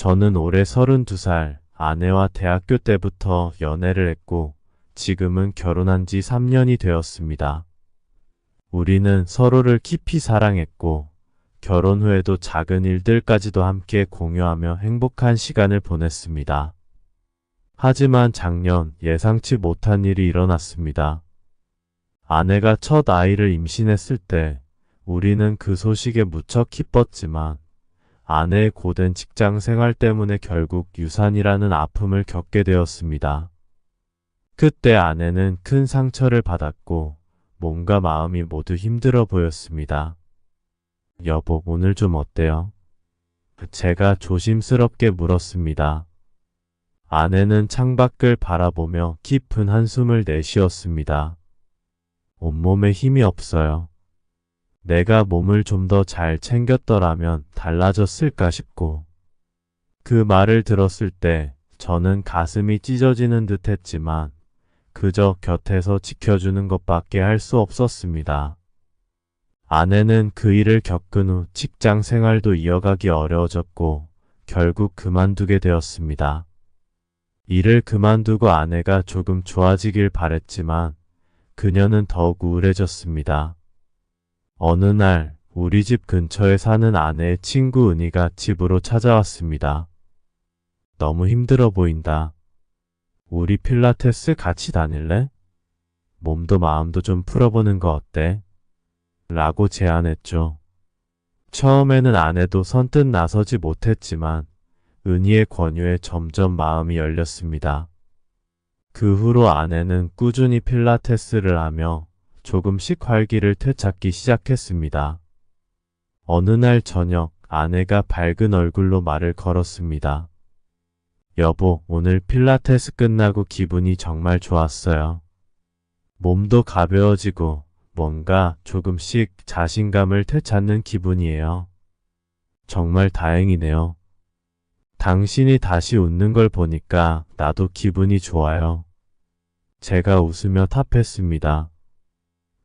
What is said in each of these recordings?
저는 올해 32살, 아내와 대학교 때부터 연애를 했고, 지금은 결혼한 지 3년이 되었습니다. 우리는 서로를 깊이 사랑했고, 결혼 후에도 작은 일들까지도 함께 공유하며 행복한 시간을 보냈습니다. 하지만 작년 예상치 못한 일이 일어났습니다. 아내가 첫 아이를 임신했을 때 우리는 그 소식에 무척 기뻤지만 아내의 고된 직장 생활 때문에 결국 유산이라는 아픔을 겪게 되었습니다. 그때 아내는 큰 상처를 받았고 몸과 마음이 모두 힘들어 보였습니다. 여보, 오늘 좀 어때요? 제가 조심스럽게 물었습니다. 아내는 창밖을 바라보며 깊은 한숨을 내쉬었습니다. 온몸에 힘이 없어요. 내가 몸을 좀 더 잘 챙겼더라면 달라졌을까 싶고. 그 말을 들었을 때 저는 가슴이 찢어지는 듯 했지만 그저 곁에서 지켜주는 것밖에 할 수 없었습니다. 아내는 그 일을 겪은 후 직장 생활도 이어가기 어려워졌고 결국 그만두게 되었습니다. 일을 그만두고 아내가 조금 좋아지길 바랬지만 그녀는 더욱 우울해졌습니다. 어느 날 우리 집 근처에 사는 아내의 친구 은희가 집으로 찾아왔습니다. 너무 힘들어 보인다. 우리 필라테스 같이 다닐래? 몸도 마음도 좀 풀어보는 거 어때? 라고 제안했죠. 처음에는 아내도 선뜻 나서지 못했지만 은희의 권유에 점점 마음이 열렸습니다. 그 후로 아내는 꾸준히 필라테스를 하며 조금씩 활기를 되찾기 시작했습니다. 어느 날 저녁 아내가 밝은 얼굴로 말을 걸었습니다. 여보, 오늘 필라테스 끝나고 기분이 정말 좋았어요. 몸도 가벼워지고 뭔가 조금씩 자신감을 되찾는 기분이에요. 정말 다행이네요. 당신이 다시 웃는 걸 보니까 나도 기분이 좋아요. 제가 웃으며 답했습니다.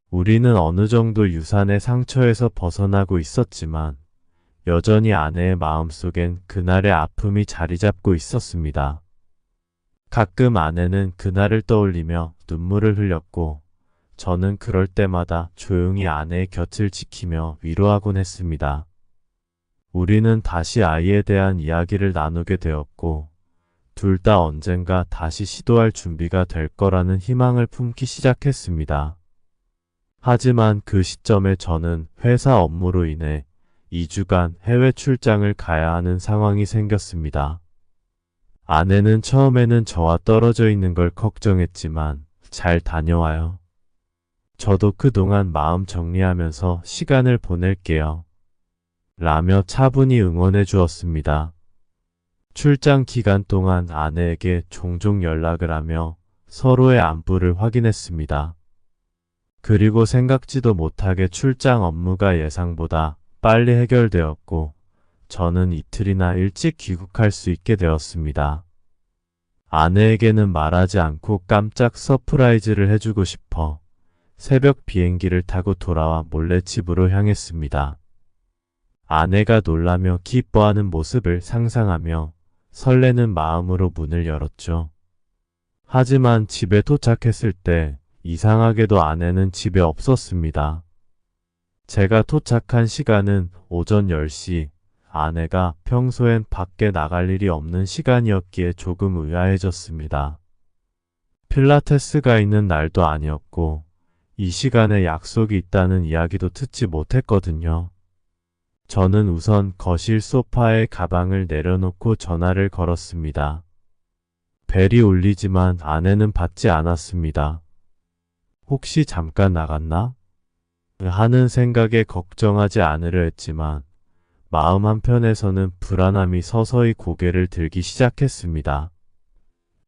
우리는 어느 정도 유산의 상처에서 벗어나고 있었지만 여전히 아내의 마음속엔 그날의 아픔이 자리 잡고 있었습니다. 가끔 아내는 그날을 떠올리며 눈물을 흘렸고 저는 그럴 때마다 조용히 아내의 곁을 지키며 위로하곤 했습니다. 우리는 다시 아이에 대한 이야기를 나누게 되었고 둘 다 언젠가 다시 시도할 준비가 될 거라는 희망을 품기 시작했습니다. 하지만 그 시점에 저는 회사 업무로 인해 2주간 해외 출장을 가야 하는 상황이 생겼습니다. 아내는 처음에는 저와 떨어져 있는 걸 걱정했지만 잘 다녀와요. 저도 그동안 마음 정리하면서 시간을 보낼게요. 라며 차분히 응원해 주었습니다. 출장 기간 동안 아내에게 종종 연락을 하며 서로의 안부를 확인했습니다. 그리고 생각지도 못하게 출장 업무가 예상보다 빨리 해결되었고 저는 이틀이나 일찍 귀국할 수 있게 되었습니다. 아내에게는 말하지 않고 깜짝 서프라이즈를 해주고 싶어 새벽 비행기를 타고 돌아와 몰래 집으로 향했습니다. 아내가 놀라며 기뻐하는 모습을 상상하며 설레는 마음으로 문을 열었죠. 하지만 집에 도착했을 때 이상하게도 아내는 집에 없었습니다. 제가 도착한 시간은 오전 10시, 아내가 평소엔 밖에 나갈 일이 없는 시간이었기에 조금 의아해졌습니다. 필라테스가 있는 날도 아니었고 이 시간에 약속이 있다는 이야기도 듣지 못했거든요. 저는 우선 거실 소파에 가방을 내려놓고 전화를 걸었습니다. 벨이 울리지만 아내는 받지 않았습니다. 혹시 잠깐 나갔나? 하는 생각에 걱정하지 않으려 했지만 마음 한편에서는 불안함이 서서히 고개를 들기 시작했습니다.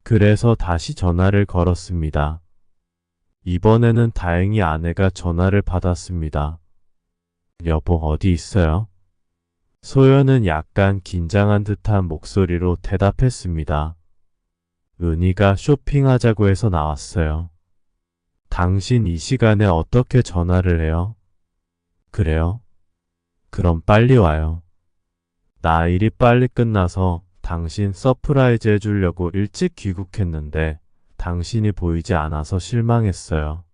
그래서 다시 전화를 걸었습니다. 이번에는 다행히 아내가 전화를 받았습니다. 여보, 어디 있어요? 소연은 약간 긴장한 듯한 목소리로 대답했습니다. 은희가 쇼핑하자고 해서 나왔어요. 당신 이 시간에 어떻게 전화를 해요? 그래요? 그럼 빨리 와요. 나 일이 빨리 끝나서 당신 서프라이즈 해주려고 일찍 귀국했는데 당신이 보이지 않아서 실망했어요.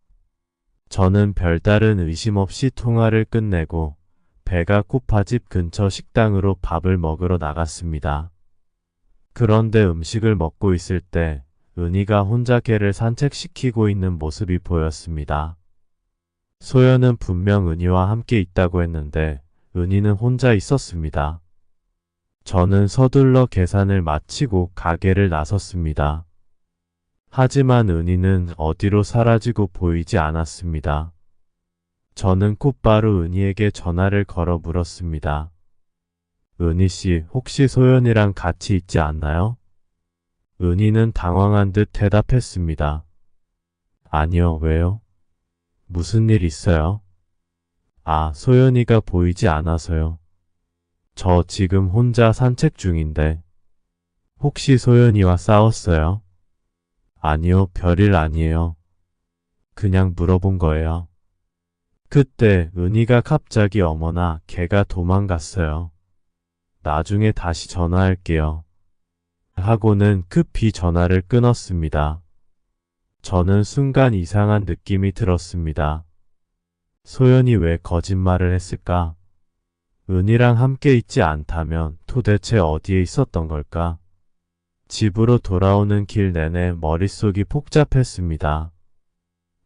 저는 별다른 의심 없이 통화를 끝내고 배가 고파 집 근처 식당으로 밥을 먹으러 나갔습니다. 그런데 음식을 먹고 있을 때 은희가 혼자 개를 산책시키고 있는 모습이 보였습니다. 소연은 분명 은희와 함께 있다고 했는데 은희는 혼자 있었습니다. 저는 서둘러 계산을 마치고 가게를 나섰습니다. 하지만 은희는 어디로 사라지고 보이지 않았습니다. 저는 곧바로 은희에게 전화를 걸어 물었습니다. 은희 씨, 혹시 소연이랑 같이 있지 않나요? 은희는 당황한 듯 대답했습니다. 아니요, 왜요? 무슨 일 있어요? 아, 소연이가 보이지 않아서요. 저 지금 혼자 산책 중인데. 혹시 소연이와 싸웠어요? 아니요, 별일 아니에요. 그냥 물어본 거예요. 그때 은희가 갑자기 어머나 걔가 도망갔어요. 나중에 다시 전화할게요. 하고는 급히 전화를 끊었습니다. 저는 순간 이상한 느낌이 들었습니다. 소연이 왜 거짓말을 했을까? 은희랑 함께 있지 않다면 도대체 어디에 있었던 걸까? 집으로 돌아오는 길 내내 머릿속이 복잡했습니다.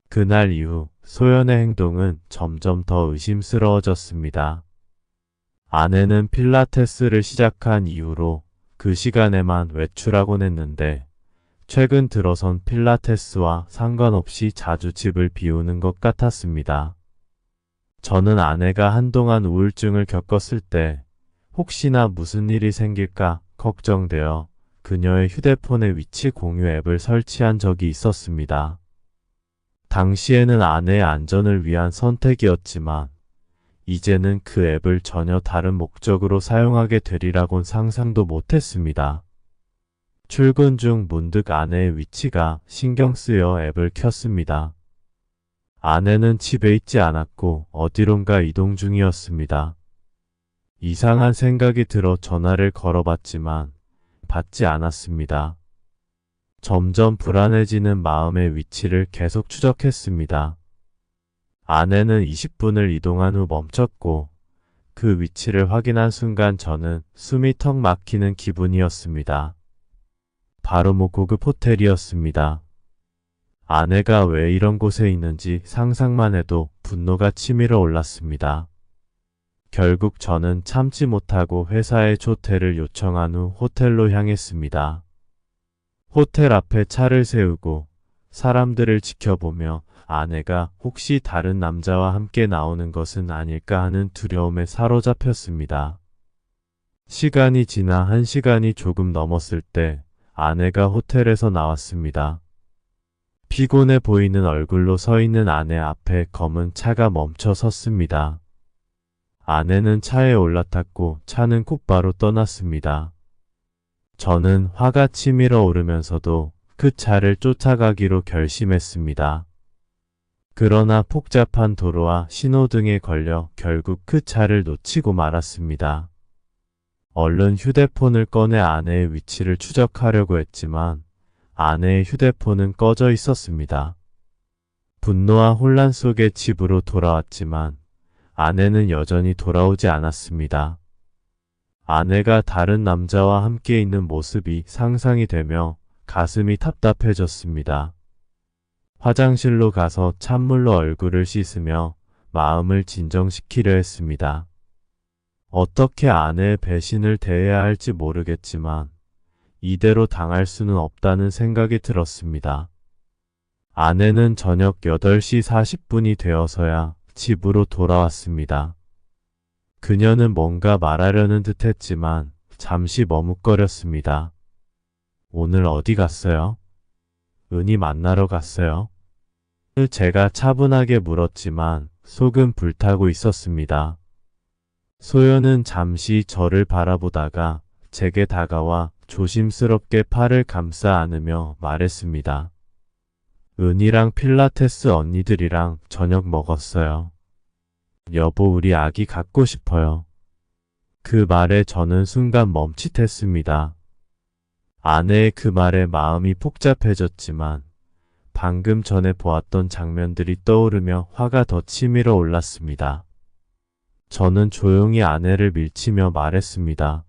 그날 이후 소연의 행동은 점점 더 의심스러워졌습니다. 아내는 필라테스를 시작한 이후로 그 시간에만 외출하곤 했는데 최근 들어선 필라테스와 상관없이 자주 집을 비우는 것 같았습니다. 저는 아내가 한동안 우울증을 겪었을 때 혹시나 무슨 일이 생길까 걱정되어 그녀의 휴대폰의 위치 공유 앱을 설치한 적이 있었습니다. 당시에는 아내의 안전을 위한 선택이었지만 이제는 그 앱을 전혀 다른 목적으로 사용하게 되리라곤 상상도 못했습니다. 출근 중 문득 아내의 위치가 신경 쓰여 앱을 켰습니다. 아내는 집에 있지 않았고 어디론가 이동 중이었습니다. 이상한 생각이 들어 전화를 걸어봤지만 받지 않았습니다. 점점 불안해지는 마음의 위치를 계속 추적했습니다. 아내는 20분을 이동한 후 멈췄고 그 위치를 확인한 순간 저는 숨이 턱 막히는 기분이었습니다. 바로 고급 호텔이었습니다. 아내가 왜 이런 곳에 있는지 상상만 해도 분노가 치밀어 올랐습니다. 결국 저는 참지 못하고 회사에 조퇴를 요청한 후 호텔로 향했습니다. 호텔 앞에 차를 세우고 사람들을 지켜보며 아내가 혹시 다른 남자와 함께 나오는 것은 아닐까 하는 두려움에 사로잡혔습니다. 시간이 지나 1시간이 조금 넘었을 때 아내가 호텔에서 나왔습니다. 피곤해 보이는 얼굴로 서 있는 아내 앞에 검은 차가 멈춰 섰습니다. 아내는 차에 올라탔고 차는 곧바로 떠났습니다. 저는 화가 치밀어 오르면서도 그 차를 쫓아가기로 결심했습니다. 그러나 복잡한 도로와 신호등에 걸려 결국 그 차를 놓치고 말았습니다. 얼른 휴대폰을 꺼내 아내의 위치를 추적하려고 했지만 아내의 휴대폰은 꺼져 있었습니다. 분노와 혼란 속에 집으로 돌아왔지만 아내는 여전히 돌아오지 않았습니다. 아내가 다른 남자와 함께 있는 모습이 상상이 되며 가슴이 답답해졌습니다. 화장실로 가서 찬물로 얼굴을 씻으며 마음을 진정시키려 했습니다. 어떻게 아내의 배신을 대해야 할지 모르겠지만 이대로 당할 수는 없다는 생각이 들었습니다. 아내는 저녁 8시 40분이 되어서야 집으로 돌아왔습니다. 그녀는 뭔가 말하려는 듯 했지만 잠시 머뭇거렸습니다. 오늘 어디 갔어요? 은희 만나러 갔어요? 제가 차분하게 물었지만 속은 불타고 있었습니다. 소연은 잠시 저를 바라보다가 제게 다가와 조심스럽게 팔을 감싸 안으며 말했습니다. 은희랑 필라테스 언니들이랑 저녁 먹었어요. 여보, 우리 아기 갖고 싶어요. 그 말에 저는 순간 멈칫했습니다. 아내의 그 말에 마음이 복잡해졌지만 방금 전에 보았던 장면들이 떠오르며 화가 더 치밀어 올랐습니다. 저는 조용히 아내를 밀치며 말했습니다.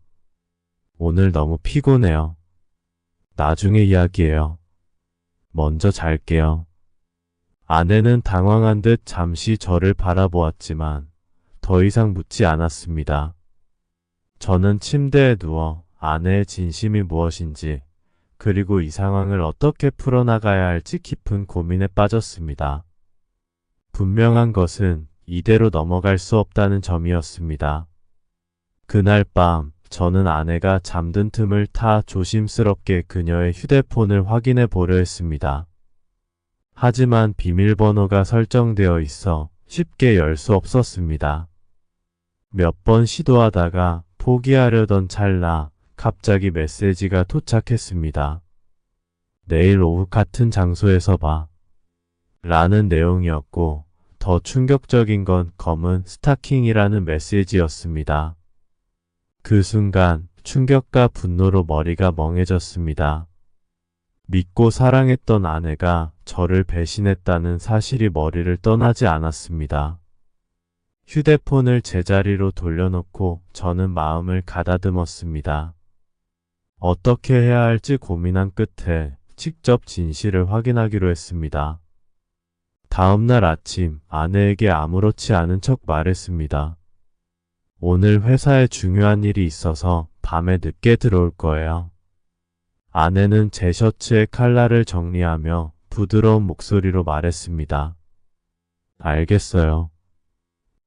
오늘 너무 피곤해요. 나중에 이야기해요. 먼저 잘게요. 아내는 당황한 듯 잠시 저를 바라보았지만 더 이상 묻지 않았습니다. 저는 침대에 누워 아내의 진심이 무엇인지 그리고 이 상황을 어떻게 풀어나가야 할지 깊은 고민에 빠졌습니다. 분명한 것은 이대로 넘어갈 수 없다는 점이었습니다. 그날 밤 저는 아내가 잠든 틈을 타 조심스럽게 그녀의 휴대폰을 확인해 보려 했습니다. 하지만 비밀번호가 설정되어 있어 쉽게 열 수 없었습니다. 몇 번 시도하다가 포기하려던 찰나 갑자기 메시지가 도착했습니다. 내일 오후 같은 장소에서 봐. 라는 내용이었고 더 충격적인 건 검은 스타킹이라는 메시지였습니다. 그 순간 충격과 분노로 머리가 멍해졌습니다. 믿고 사랑했던 아내가 저를 배신했다는 사실이 머리를 떠나지 않았습니다. 휴대폰을 제자리로 돌려놓고 저는 마음을 가다듬었습니다. 어떻게 해야 할지 고민한 끝에 직접 진실을 확인하기로 했습니다. 다음날 아침 아내에게 아무렇지 않은 척 말했습니다. 오늘 회사에 중요한 일이 있어서 밤에 늦게 들어올 거예요. 아내는 제 셔츠의 칼라를 정리하며 부드러운 목소리로 말했습니다. 알겠어요.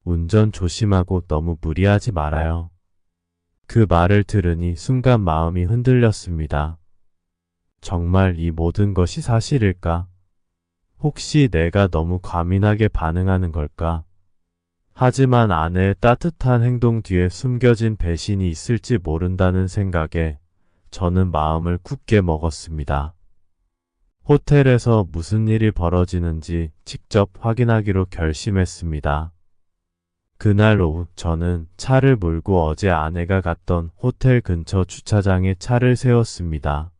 운전 조심하고 너무 무리하지 말아요. 그 말을 들으니 순간 마음이 흔들렸습니다. 정말 이 모든 것이 사실일까? 혹시 내가 너무 과민하게 반응하는 걸까? 하지만 아내의 따뜻한 행동 뒤에 숨겨진 배신이 있을지 모른다는 생각에 저는 마음을 굳게 먹었습니다. 호텔에서 무슨 일이 벌어지는지 직접 확인하기로 결심했습니다. 그날 오후 저는 차를 몰고 어제 아내가 갔던 호텔 근처 주차장에 차를 세웠습니다.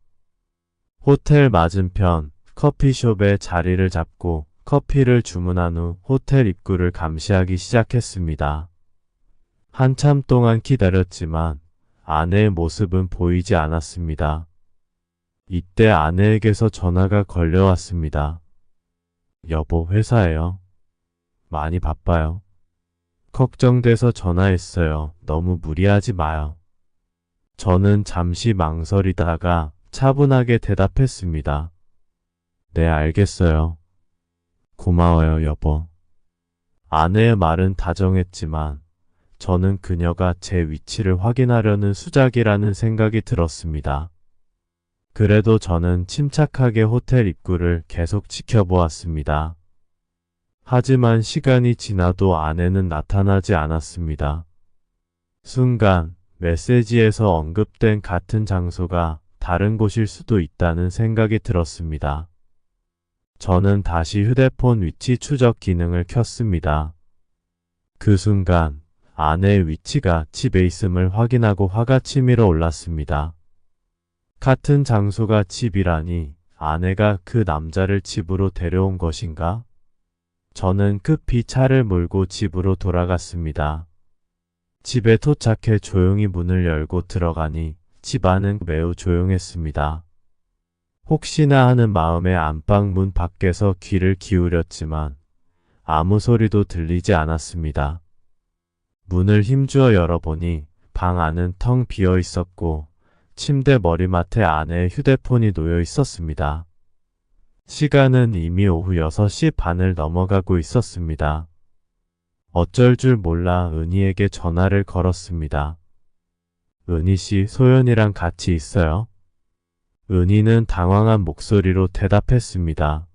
호텔 맞은편 커피숍에 자리를 잡고 커피를 주문한 후 호텔 입구를 감시하기 시작했습니다. 한참 동안 기다렸지만 아내의 모습은 보이지 않았습니다. 이때 아내에게서 전화가 걸려왔습니다. 여보, 회사예요. 많이 바빠요. 걱정돼서 전화했어요. 너무 무리하지 마요. 저는 잠시 망설이다가 차분하게 대답했습니다. 네, 알겠어요. 고마워요, 여보. 아내의 말은 다정했지만 저는 그녀가 제 위치를 확인하려는 수작이라는 생각이 들었습니다. 그래도 저는 침착하게 호텔 입구를 계속 지켜보았습니다. 하지만 시간이 지나도 아내는 나타나지 않았습니다. 순간 메시지에서 언급된 같은 장소가 다른 곳일 수도 있다는 생각이 들었습니다. 저는 다시 휴대폰 위치 추적 기능을 켰습니다. 그 순간 아내의 위치가 집에 있음을 확인하고 화가 치밀어 올랐습니다. 같은 장소가 집이라니 아내가 그 남자를 집으로 데려온 것인가? 저는 급히 차를 몰고 집으로 돌아갔습니다. 집에 도착해 조용히 문을 열고 들어가니 집 안은 매우 조용했습니다. 혹시나 하는 마음에 안방 문 밖에서 귀를 기울였지만 아무 소리도 들리지 않았습니다. 문을 힘주어 열어보니 방 안은 텅 비어 있었고 침대 머리맡에 아내의 휴대폰이 놓여 있었습니다. 시간은 이미 오후 6시 반을 넘어가고 있었습니다. 어쩔 줄 몰라 은희에게 전화를 걸었습니다. 은희 씨, 소연이랑 같이 있어요? 은희는 당황한 목소리로 대답했습니다.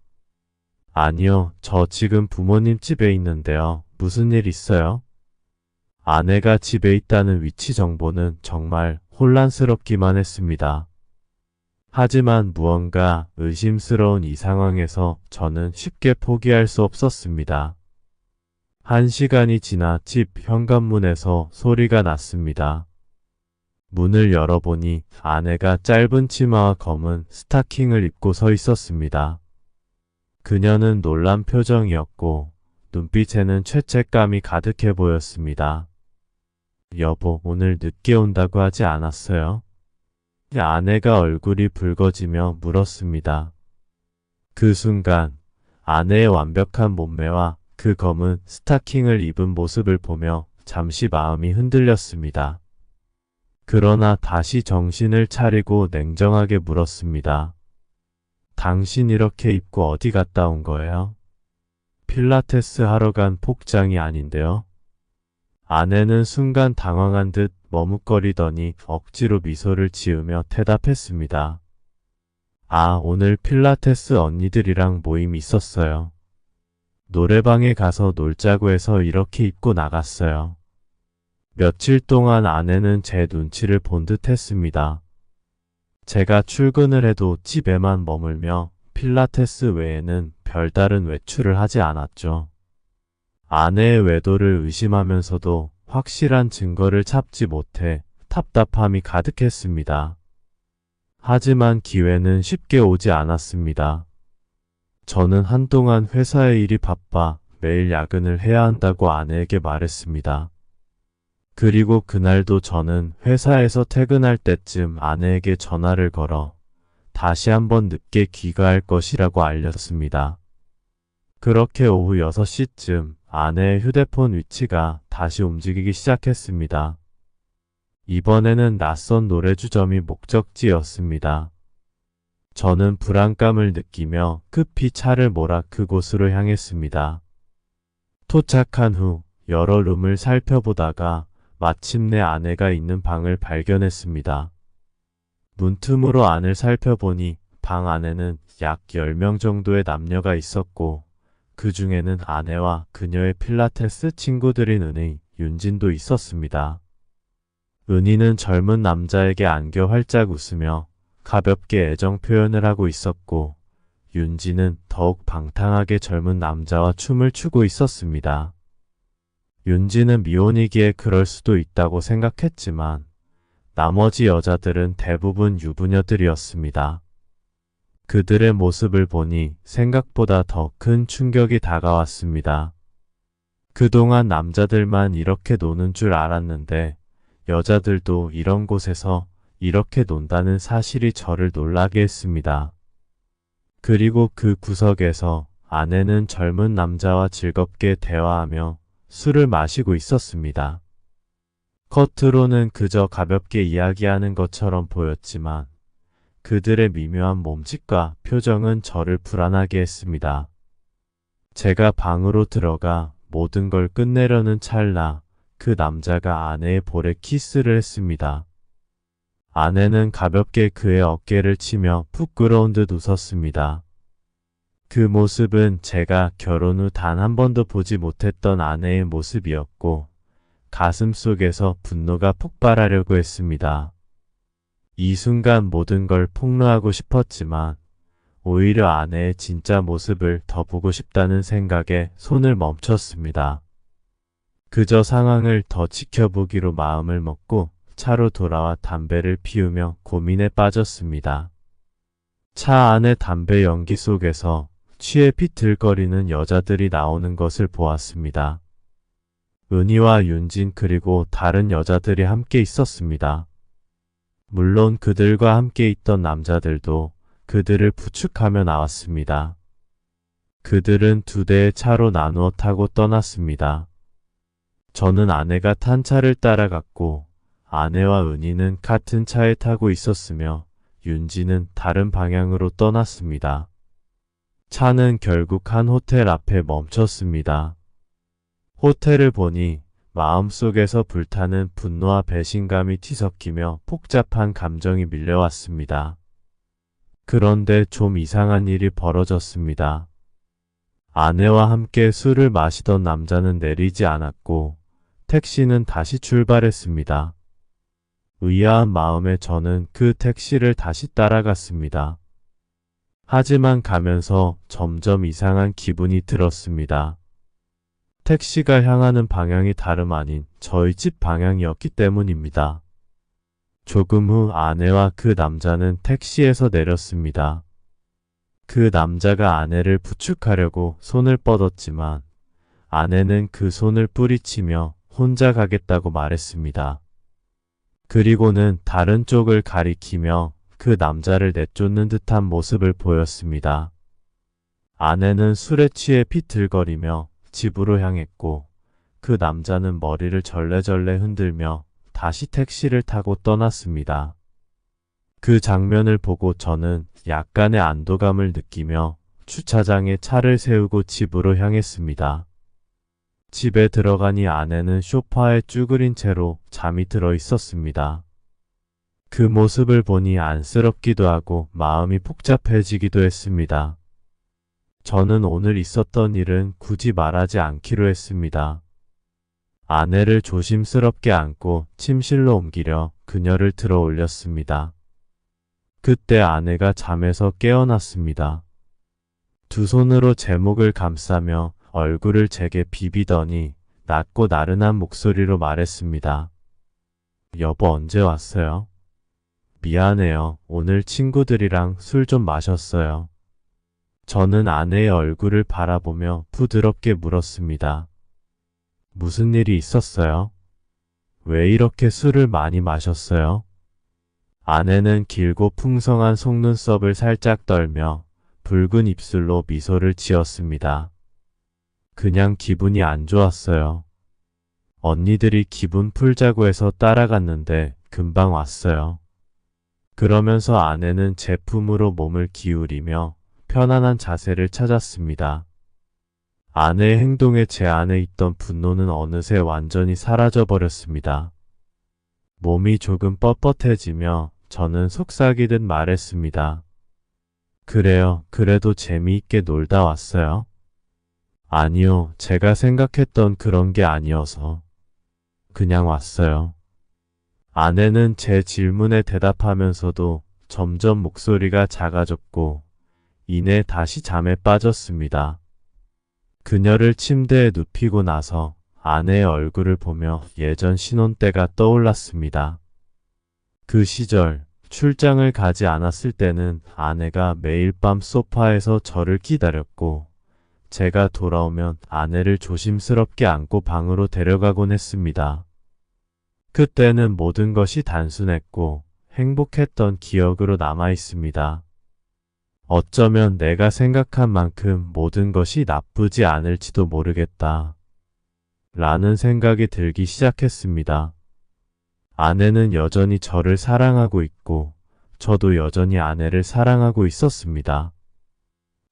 아니요, 저 지금 부모님 집에 있는데요. 무슨 일 있어요? 아내가 집에 있다는 위치 정보는 정말 혼란스럽기만 했습니다. 하지만 무언가 의심스러운 이 상황에서 저는 쉽게 포기할 수 없었습니다. 1시간이 지나 집 현관문에서 소리가 났습니다. 문을 열어보니 아내가 짧은 치마와 검은 스타킹을 입고 서 있었습니다. 그녀는 놀란 표정이었고 눈빛에는 죄책감이 가득해 보였습니다. 여보, 오늘 늦게 온다고 하지 않았어요? 아내가 얼굴이 붉어지며 물었습니다. 그 순간 아내의 완벽한 몸매와 그 검은 스타킹을 입은 모습을 보며 잠시 마음이 흔들렸습니다. 그러나 다시 정신을 차리고 냉정하게 물었습니다. 당신 이렇게 입고 어디 갔다 온 거예요? 필라테스 하러 간 복장이 아닌데요. 아내는 순간 당황한 듯 머뭇거리더니 억지로 미소를 지으며 대답했습니다. 아, 오늘 필라테스 언니들이랑 모임 있었어요. 노래방에 가서 놀자고 해서 이렇게 입고 나갔어요. 며칠 동안 아내는 제 눈치를 본 듯 했습니다. 제가 출근을 해도 집에만 머물며 필라테스 외에는 별다른 외출을 하지 않았죠. 아내의 외도를 의심하면서도 확실한 증거를 찾지 못해 답답함이 가득했습니다. 하지만 기회는 쉽게 오지 않았습니다. 저는 한동안 회사의 일이 바빠 매일 야근을 해야 한다고 아내에게 말했습니다. 그리고 그날도 저는 회사에서 퇴근할 때쯤 아내에게 전화를 걸어 다시 한번 늦게 귀가할 것이라고 알렸습니다. 그렇게 오후 6시쯤 아내의 휴대폰 위치가 다시 움직이기 시작했습니다. 이번에는 낯선 노래주점이 목적지였습니다. 저는 불안감을 느끼며 급히 차를 몰아 그곳으로 향했습니다. 도착한 후 여러 룸을 살펴보다가 마침내 아내가 있는 방을 발견했습니다. 문틈으로 안을 살펴보니 방 안에는 약 10명 정도의 남녀가 있었고 그 중에는 아내와 그녀의 필라테스 친구들인 은희, 윤진도 있었습니다. 은희는 젊은 남자에게 안겨 활짝 웃으며 가볍게 애정 표현을 하고 있었고 윤진은 더욱 방탕하게 젊은 남자와 춤을 추고 있었습니다. 윤진은 미혼이기에 그럴 수도 있다고 생각했지만 나머지 여자들은 대부분 유부녀들이었습니다. 그들의 모습을 보니 생각보다 더 큰 충격이 다가왔습니다. 그동안 남자들만 이렇게 노는 줄 알았는데 여자들도 이런 곳에서 이렇게 논다는 사실이 저를 놀라게 했습니다. 그리고 그 구석에서 아내는 젊은 남자와 즐겁게 대화하며 술을 마시고 있었습니다. 겉으로는 그저 가볍게 이야기하는 것처럼 보였지만 그들의 미묘한 몸짓과 표정은 저를 불안하게 했습니다. 제가 방으로 들어가 모든 걸 끝내려는 찰나 그 남자가 아내의 볼에 키스를 했습니다. 아내는 가볍게 그의 어깨를 치며 부끄러운 듯 웃었습니다. 그 모습은 제가 결혼 후 단 한 번도 보지 못했던 아내의 모습이었고 가슴 속에서 분노가 폭발하려고 했습니다. 이 순간 모든 걸 폭로하고 싶었지만 오히려 아내의 진짜 모습을 더 보고 싶다는 생각에 손을 멈췄습니다. 그저 상황을 더 지켜보기로 마음을 먹고 차로 돌아와 담배를 피우며 고민에 빠졌습니다. 차 안의 담배 연기 속에서 취해 비틀거리는 여자들이 나오는 것을 보았습니다. 은희와 윤진 그리고 다른 여자들이 함께 있었습니다. 물론 그들과 함께 있던 남자들도 그들을 부축하며 나왔습니다. 그들은 2대의 차로 나누어 타고 떠났습니다. 저는 아내가 탄 차를 따라갔고 아내와 은희는 같은 차에 타고 있었으며 윤지는 다른 방향으로 떠났습니다. 차는 결국 한 호텔 앞에 멈췄습니다. 호텔을 보니 마음속에서 불타는 분노와 배신감이 뒤섞이며 복잡한 감정이 밀려왔습니다. 그런데 좀 이상한 일이 벌어졌습니다. 아내와 함께 술을 마시던 남자는 내리지 않았고 택시는 다시 출발했습니다. 의아한 마음에 저는 그 택시를 다시 따라갔습니다. 하지만 가면서 점점 이상한 기분이 들었습니다. 택시가 향하는 방향이 다름 아닌 저희 집 방향이었기 때문입니다. 조금 후 아내와 그 남자는 택시에서 내렸습니다. 그 남자가 아내를 부축하려고 손을 뻗었지만 아내는 그 손을 뿌리치며 혼자 가겠다고 말했습니다. 그리고는 다른 쪽을 가리키며 그 남자를 내쫓는 듯한 모습을 보였습니다. 아내는 술에 취해 비틀거리며 집으로 향했고 그 남자는 머리를 절레절레 흔들며 다시 택시를 타고 떠났습니다. 그 장면을 보고 저는 약간의 안도감을 느끼며 주차장에 차를 세우고 집으로 향했습니다. 집에 들어가니 아내는 소파에 쭈그린 채로 잠이 들어 있었습니다. 그 모습을 보니 안쓰럽기도 하고 마음이 복잡해지기도 했습니다. 저는 오늘 있었던 일은 굳이 말하지 않기로 했습니다. 아내를 조심스럽게 안고 침실로 옮기려 그녀를 들어 올렸습니다. 그때 아내가 잠에서 깨어났습니다. 두 손으로 제 목을 감싸며 얼굴을 제게 비비더니 낮고 나른한 목소리로 말했습니다. 여보 언제 왔어요? 미안해요. 오늘 친구들이랑 술 좀 마셨어요. 저는 아내의 얼굴을 바라보며 부드럽게 물었습니다. 무슨 일이 있었어요? 왜 이렇게 술을 많이 마셨어요? 아내는 길고 풍성한 속눈썹을 살짝 떨며 붉은 입술로 미소를 지었습니다. 그냥 기분이 안 좋았어요. 언니들이 기분 풀자고 해서 따라갔는데 금방 왔어요. 그러면서 아내는 제 품으로 몸을 기울이며 편안한 자세를 찾았습니다. 아내의 행동에 제 안에 있던 분노는 어느새 완전히 사라져 버렸습니다. 몸이 조금 뻣뻣해지며 저는 속삭이듯 말했습니다. 그래요. 그래도 재미있게 놀다 왔어요. 아니요. 제가 생각했던 그런 게 아니어서 그냥 왔어요. 아내는 제 질문에 대답하면서도 점점 목소리가 작아졌고 이내 다시 잠에 빠졌습니다. 그녀를 침대에 눕히고 나서 아내의 얼굴을 보며 예전 신혼 때가 떠올랐습니다. 그 시절 출장을 가지 않았을 때는 아내가 매일 밤 소파에서 저를 기다렸고 제가 돌아오면 아내를 조심스럽게 안고 방으로 데려가곤 했습니다. 그때는 모든 것이 단순했고 행복했던 기억으로 남아 있습니다. 어쩌면 내가 생각한 만큼 모든 것이 나쁘지 않을지도 모르겠다. 라는 생각이 들기 시작했습니다. 아내는 여전히 저를 사랑하고 있고 저도 여전히 아내를 사랑하고 있었습니다.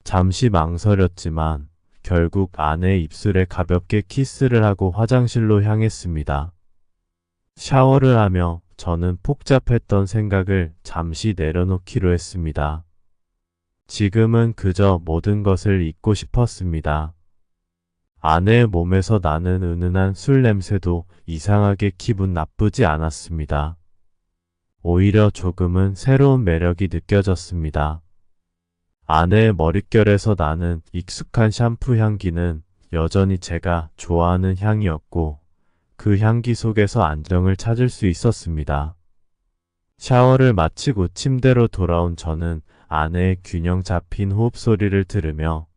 잠시 망설였지만 결국 아내의 입술에 가볍게 키스를 하고 화장실로 향했습니다. 샤워를 하며 저는 복잡했던 생각을 잠시 내려놓기로 했습니다. 지금은 그저 모든 것을 잊고 싶었습니다. 아내의 몸에서 나는 은은한 술 냄새도 이상하게 기분 나쁘지 않았습니다. 오히려 조금은 새로운 매력이 느껴졌습니다. 아내의 머릿결에서 나는 익숙한 샴푸 향기는 여전히 제가 좋아하는 향이었고 그 향기 속에서 안정을 찾을 수 있었습니다. 샤워를 마치고 침대로 돌아온 저는 아내의 균형 잡힌 호흡 소리를 들으며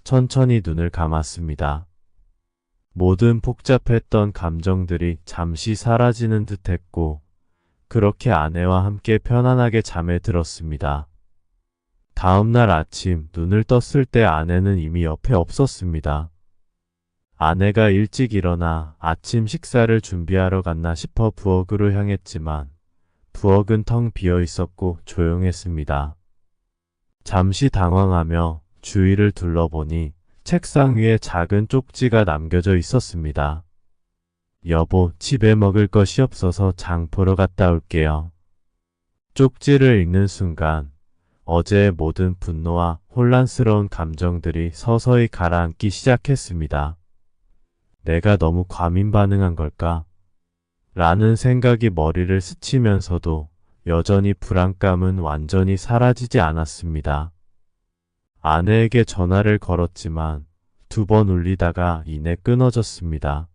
천천히 눈을 감았습니다. 모든 복잡했던 감정들이 잠시 사라지는 듯했고 그렇게 아내와 함께 편안하게 잠에 들었습니다. 다음날 아침 눈을 떴을 때 아내는 이미 옆에 없었습니다. 아내가 일찍 일어나 아침 식사를 준비하러 갔나 싶어 부엌으로 향했지만 부엌은 텅 비어 있었고 조용했습니다. 잠시 당황하며 주위를 둘러보니 책상 위에 작은 쪽지가 남겨져 있었습니다. 여보, 집에 먹을 것이 없어서 장 보러 갔다 올게요. 쪽지를 읽는 순간 어제의 모든 분노와 혼란스러운 감정들이 서서히 가라앉기 시작했습니다. 내가 너무 과민 반응한 걸까? 라는 생각이 머리를 스치면서도 여전히 불안감은 완전히 사라지지 않았습니다. 아내에게 전화를 걸었지만 2번 울리다가 이내 끊어졌습니다.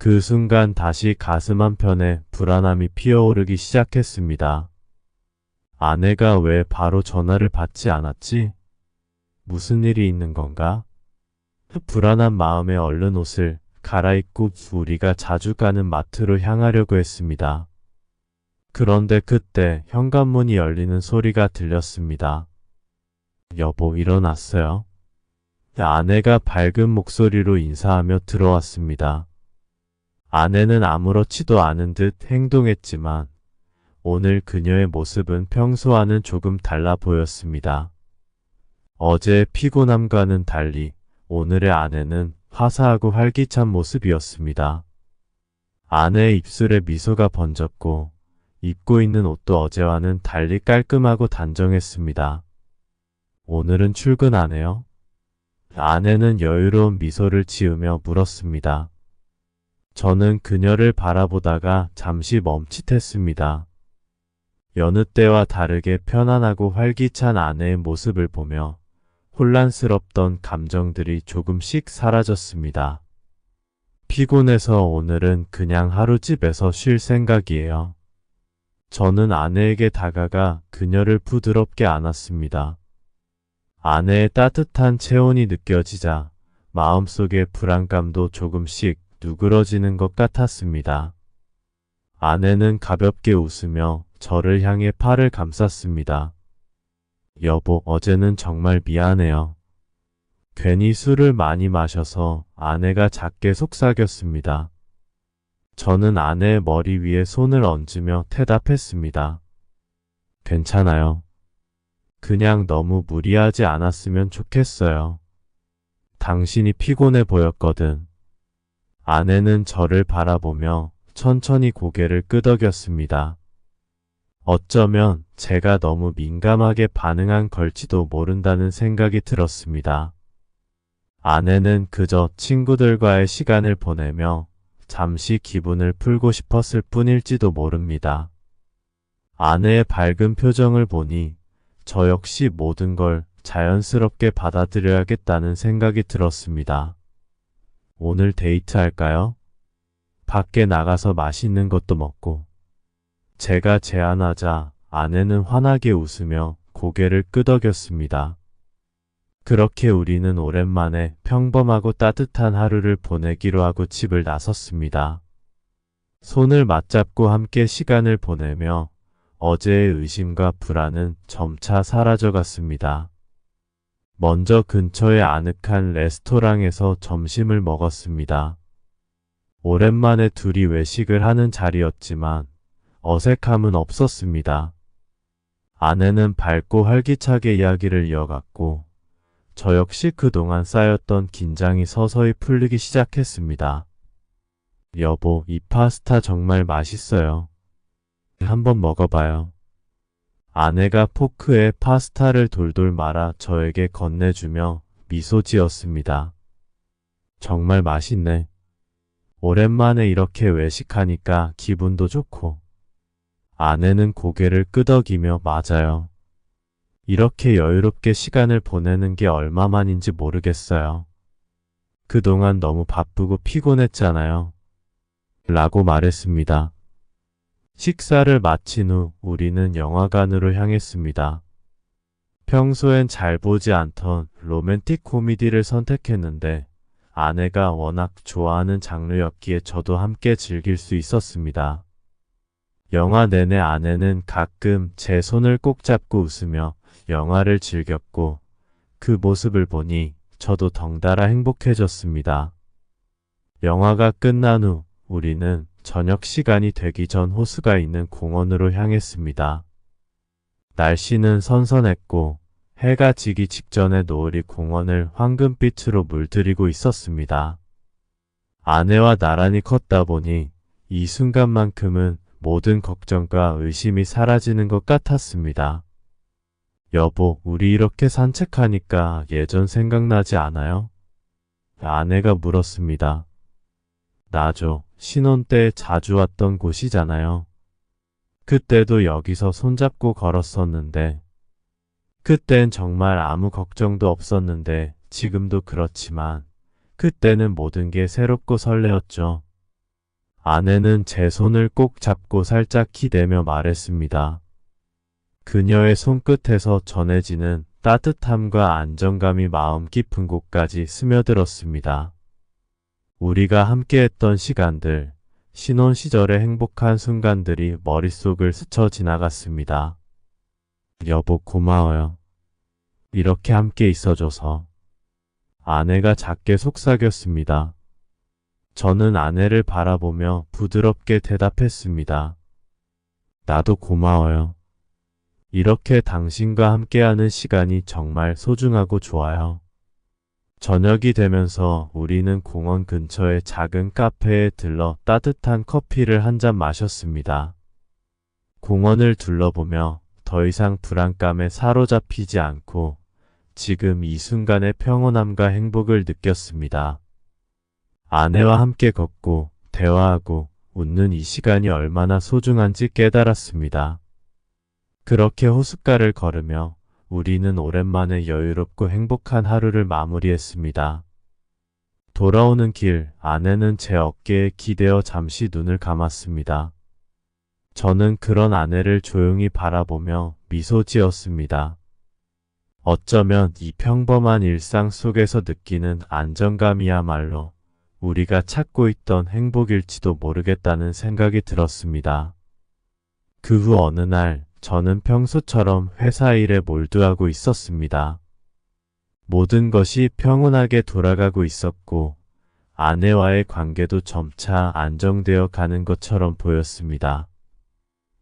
그 순간 다시 가슴 한편에 불안함이 피어오르기 시작했습니다. 아내가 왜 바로 전화를 받지 않았지? 무슨 일이 있는 건가? 불안한 마음에 얼른 옷을 갈아입고 우리가 자주 가는 마트로 향하려고 했습니다. 그런데 그때 현관문이 열리는 소리가 들렸습니다. 여보, 일어났어요? 아내가 밝은 목소리로 인사하며 들어왔습니다. 아내는 아무렇지도 않은 듯 행동했지만 오늘 그녀의 모습은 평소와는 조금 달라 보였습니다. 어제의 피곤함과는 달리 오늘의 아내는 화사하고 활기찬 모습이었습니다. 아내의 입술에 미소가 번졌고 입고 있는 옷도 어제와는 달리 깔끔하고 단정했습니다. 오늘은 출근 안 해요? 아내는 여유로운 미소를 지으며 물었습니다. 저는 그녀를 바라보다가 잠시 멈칫했습니다. 여느 때와 다르게 편안하고 활기찬 아내의 모습을 보며 혼란스럽던 감정들이 조금씩 사라졌습니다. 피곤해서 오늘은 그냥 하루 집에서 쉴 생각이에요. 저는 아내에게 다가가 그녀를 부드럽게 안았습니다. 아내의 따뜻한 체온이 느껴지자 마음속의 불안감도 조금씩 누그러지는 것 같았습니다. 아내는 가볍게 웃으며 저를 향해 팔을 감쌌습니다. 여보, 어제는 정말 미안해요. 괜히 술을 많이 마셔서 아내가 작게 속삭였습니다. 저는 아내의 머리 위에 손을 얹으며 대답했습니다. 괜찮아요. 그냥 너무 무리하지 않았으면 좋겠어요. 당신이 피곤해 보였거든. 아내는 저를 바라보며 천천히 고개를 끄덕였습니다. 어쩌면 제가 너무 민감하게 반응한 걸지도 모른다는 생각이 들었습니다. 아내는 그저 친구들과의 시간을 보내며 잠시 기분을 풀고 싶었을 뿐일지도 모릅니다. 아내의 밝은 표정을 보니 저 역시 모든 걸 자연스럽게 받아들여야겠다는 생각이 들었습니다. 오늘 데이트할까요? 밖에 나가서 맛있는 것도 먹고. 제가 제안하자 아내는 환하게 웃으며 고개를 끄덕였습니다. 그렇게 우리는 오랜만에 평범하고 따뜻한 하루를 보내기로 하고 집을 나섰습니다. 손을 맞잡고 함께 시간을 보내며 어제의 의심과 불안은 점차 사라져갔습니다. 먼저 근처의 아늑한 레스토랑에서 점심을 먹었습니다. 오랜만에 둘이 외식을 하는 자리였지만 어색함은 없었습니다. 아내는 밝고 활기차게 이야기를 이어갔고 저 역시 그동안 쌓였던 긴장이 서서히 풀리기 시작했습니다. 여보, 이 파스타 정말 맛있어요. 한번 먹어봐요. 아내가 포크에 파스타를 돌돌 말아 저에게 건네주며 미소 지었습니다. 정말 맛있네. 오랜만에 이렇게 외식하니까 기분도 좋고. 아내는 고개를 끄덕이며 맞아요. 이렇게 여유롭게 시간을 보내는 게 얼마만인지 모르겠어요. 그동안 너무 바쁘고 피곤했잖아요. 라고 말했습니다. 식사를 마친 후 우리는 영화관으로 향했습니다. 평소엔 잘 보지 않던 로맨틱 코미디를 선택했는데 아내가 워낙 좋아하는 장르였기에 저도 함께 즐길 수 있었습니다. 영화 내내 아내는 가끔 제 손을 꼭 잡고 웃으며 영화를 즐겼고 그 모습을 보니 저도 덩달아 행복해졌습니다. 영화가 끝난 후 우리는 저녁 시간이 되기 전 호수가 있는 공원으로 향했습니다. 날씨는 선선했고 해가 지기 직전에 노을이 공원을 황금빛으로 물들이고 있었습니다. 아내와 나란히 걷다 보니 이 순간만큼은 모든 걱정과 의심이 사라지는 것 같았습니다. 여보, 우리 이렇게 산책하니까 예전 생각나지 않아요? 아내가 물었습니다. 나죠. 신혼 때 자주 왔던 곳이잖아요. 그때도 여기서 손잡고 걸었었는데 그땐 정말 아무 걱정도 없었는데 지금도 그렇지만 그때는 모든 게 새롭고 설레었죠. 아내는 제 손을 꼭 잡고 살짝 기대며 말했습니다. 그녀의 손끝에서 전해지는 따뜻함과 안정감이 마음 깊은 곳까지 스며들었습니다. 우리가 함께했던 시간들, 신혼 시절의 행복한 순간들이 머릿속을 스쳐 지나갔습니다. 여보 고마워요. 이렇게 함께 있어줘서. 아내가 작게 속삭였습니다. 저는 아내를 바라보며 부드럽게 대답했습니다. 나도 고마워요. 이렇게 당신과 함께하는 시간이 정말 소중하고 좋아요. 저녁이 되면서 우리는 공원 근처의 작은 카페에 들러 따뜻한 커피를 한 잔 마셨습니다. 공원을 둘러보며 더 이상 불안감에 사로잡히지 않고 지금 이 순간의 평온함과 행복을 느꼈습니다. 아내와 함께 걷고 대화하고 웃는 이 시간이 얼마나 소중한지 깨달았습니다. 그렇게 호숫가를 걸으며 우리는 오랜만에 여유롭고 행복한 하루를 마무리했습니다. 돌아오는 길, 아내는 제 어깨에 기대어 잠시 눈을 감았습니다. 저는 그런 아내를 조용히 바라보며 미소 지었습니다. 어쩌면 이 평범한 일상 속에서 느끼는 안정감이야말로 우리가 찾고 있던 행복일지도 모르겠다는 생각이 들었습니다. 그 후 어느 날 저는 평소처럼 회사 일에 몰두하고 있었습니다. 모든 것이 평온하게 돌아가고 있었고 아내와의 관계도 점차 안정되어 가는 것처럼 보였습니다.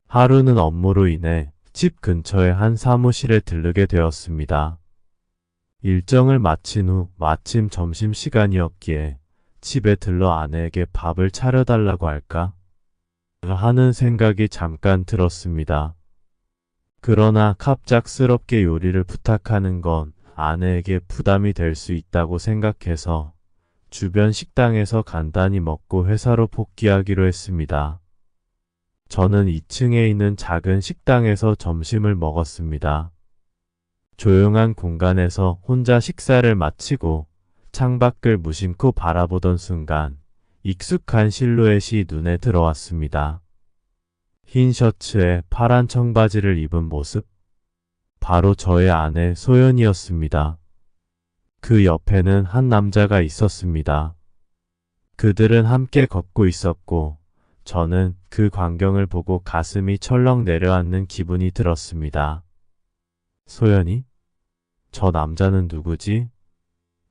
하루는 업무로 인해 집 근처의 한 사무실에 들르게 되었습니다. 일정을 마친 후 마침 점심시간이었기에 집에 들러 아내에게 밥을 차려달라고 할까? 하는 생각이 잠깐 들었습니다. 그러나 갑작스럽게 요리를 부탁하는 건 아내에게 부담이 될 수 있다고 생각해서 주변 식당에서 간단히 먹고 회사로 복귀하기로 했습니다. 저는 2층에 있는 작은 식당에서 점심을 먹었습니다. 조용한 공간에서 혼자 식사를 마치고 창밖을 무심코 바라보던 순간 익숙한 실루엣이 눈에 들어왔습니다. 흰 셔츠에 파란 청바지를 입은 모습. 바로 저의 아내 소연이었습니다. 그 옆에는 한 남자가 있었습니다. 그들은 함께 걷고 있었고 저는 그 광경을 보고 가슴이 철렁 내려앉는 기분이 들었습니다. 소연이? 저 남자는 누구지?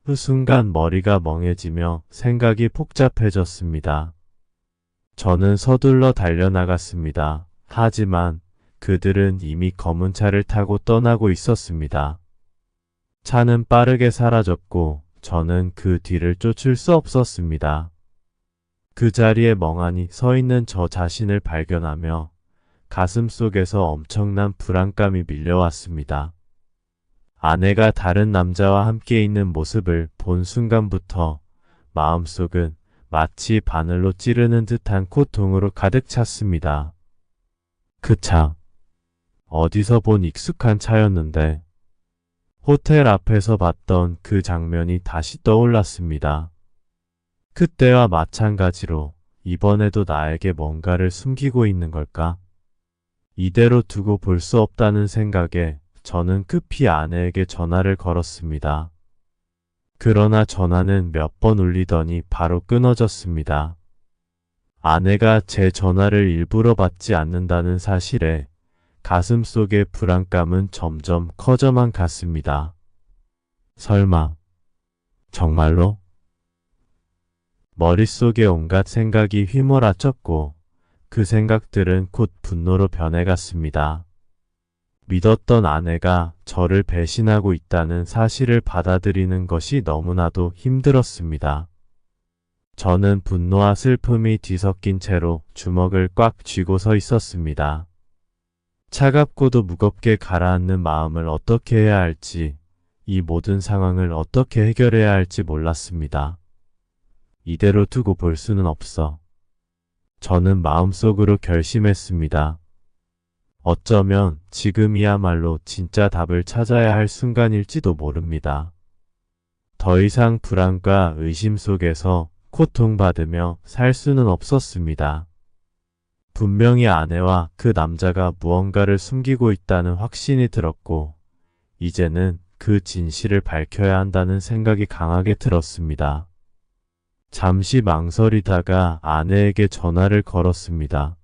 그 순간 머리가 멍해지며 생각이 복잡해졌습니다. 저는 서둘러 달려나갔습니다. 하지만 그들은 이미 검은 차를 타고 떠나고 있었습니다. 차는 빠르게 사라졌고 저는 그 뒤를 쫓을 수 없었습니다. 그 자리에 멍하니 서 있는 저 자신을 발견하며 가슴 속에서 엄청난 불안감이 밀려왔습니다. 아내가 다른 남자와 함께 있는 모습을 본 순간부터 마음속은 마치 바늘로 찌르는 듯한 고통으로 가득 찼습니다. 그 차, 어디서 본 익숙한 차였는데 호텔 앞에서 봤던 그 장면이 다시 떠올랐습니다. 그때와 마찬가지로 이번에도 나에게 뭔가를 숨기고 있는 걸까? 이대로 두고 볼 수 없다는 생각에 저는 급히 아내에게 전화를 걸었습니다. 그러나 전화는 몇 번 울리더니 바로 끊어졌습니다. 아내가 제 전화를 일부러 받지 않는다는 사실에 가슴 속의 불안감은 점점 커져만 갔습니다. 설마, 정말로? 머릿속에 온갖 생각이 휘몰아쳤고 그 생각들은 곧 분노로 변해갔습니다. 믿었던 아내가 저를 배신하고 있다는 사실을 받아들이는 것이 너무나도 힘들었습니다. 저는 분노와 슬픔이 뒤섞인 채로 주먹을 꽉 쥐고 서 있었습니다. 차갑고도 무겁게 가라앉는 마음을 어떻게 해야 할지, 이 모든 상황을 어떻게 해결해야 할지 몰랐습니다. 이대로 두고 볼 수는 없어. 저는 마음속으로 결심했습니다. 어쩌면 지금이야말로 진짜 답을 찾아야 할 순간일지도 모릅니다. 더 이상 불안과 의심 속에서 고통받으며 살 수는 없었습니다. 분명히 아내와 그 남자가 무언가를 숨기고 있다는 확신이 들었고, 이제는 그 진실을 밝혀야 한다는 생각이 강하게 들었습니다. 잠시 망설이다가 아내에게 전화를 걸었습니다.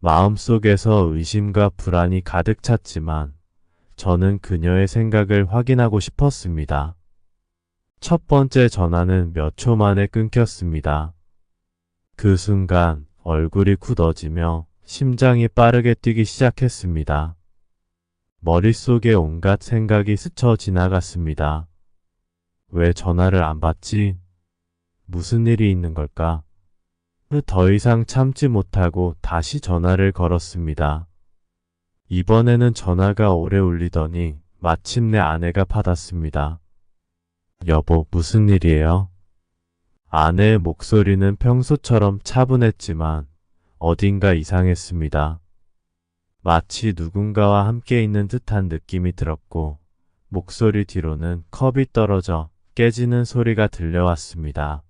마음속에서 의심과 불안이 가득 찼지만 저는 그녀의 생각을 확인하고 싶었습니다. 첫 번째 전화는 몇 초 만에 끊겼습니다. 그 순간 얼굴이 굳어지며 심장이 빠르게 뛰기 시작했습니다. 머릿속에 온갖 생각이 스쳐 지나갔습니다. 왜 전화를 안 받지? 무슨 일이 있는 걸까? 더 이상 참지 못하고 다시 전화를 걸었습니다. 이번에는 전화가 오래 울리더니 마침내 아내가 받았습니다. 여보, 무슨 일이에요? 아내의 목소리는 평소처럼 차분했지만 어딘가 이상했습니다. 마치 누군가와 함께 있는 듯한 느낌이 들었고 목소리 뒤로는 컵이 떨어져 깨지는 소리가 들려왔습니다.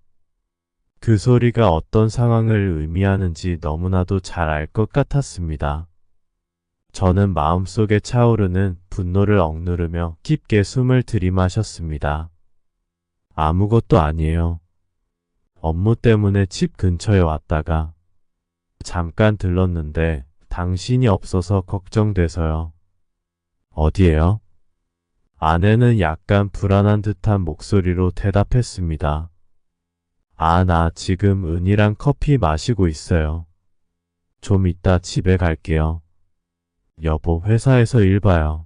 그 소리가 어떤 상황을 의미하는지 너무나도 잘 알 것 같았습니다. 저는 마음속에 차오르는 분노를 억누르며 깊게 숨을 들이마셨습니다. 아무것도 아니에요. 업무 때문에 집 근처에 왔다가 잠깐 들렀는데 당신이 없어서 걱정돼서요. 어디에요? 아내는 약간 불안한 듯한 목소리로 대답했습니다. 나 지금 은이랑 커피 마시고 있어요. 좀 이따 집에 갈게요. 여보, 회사에서 일 봐요.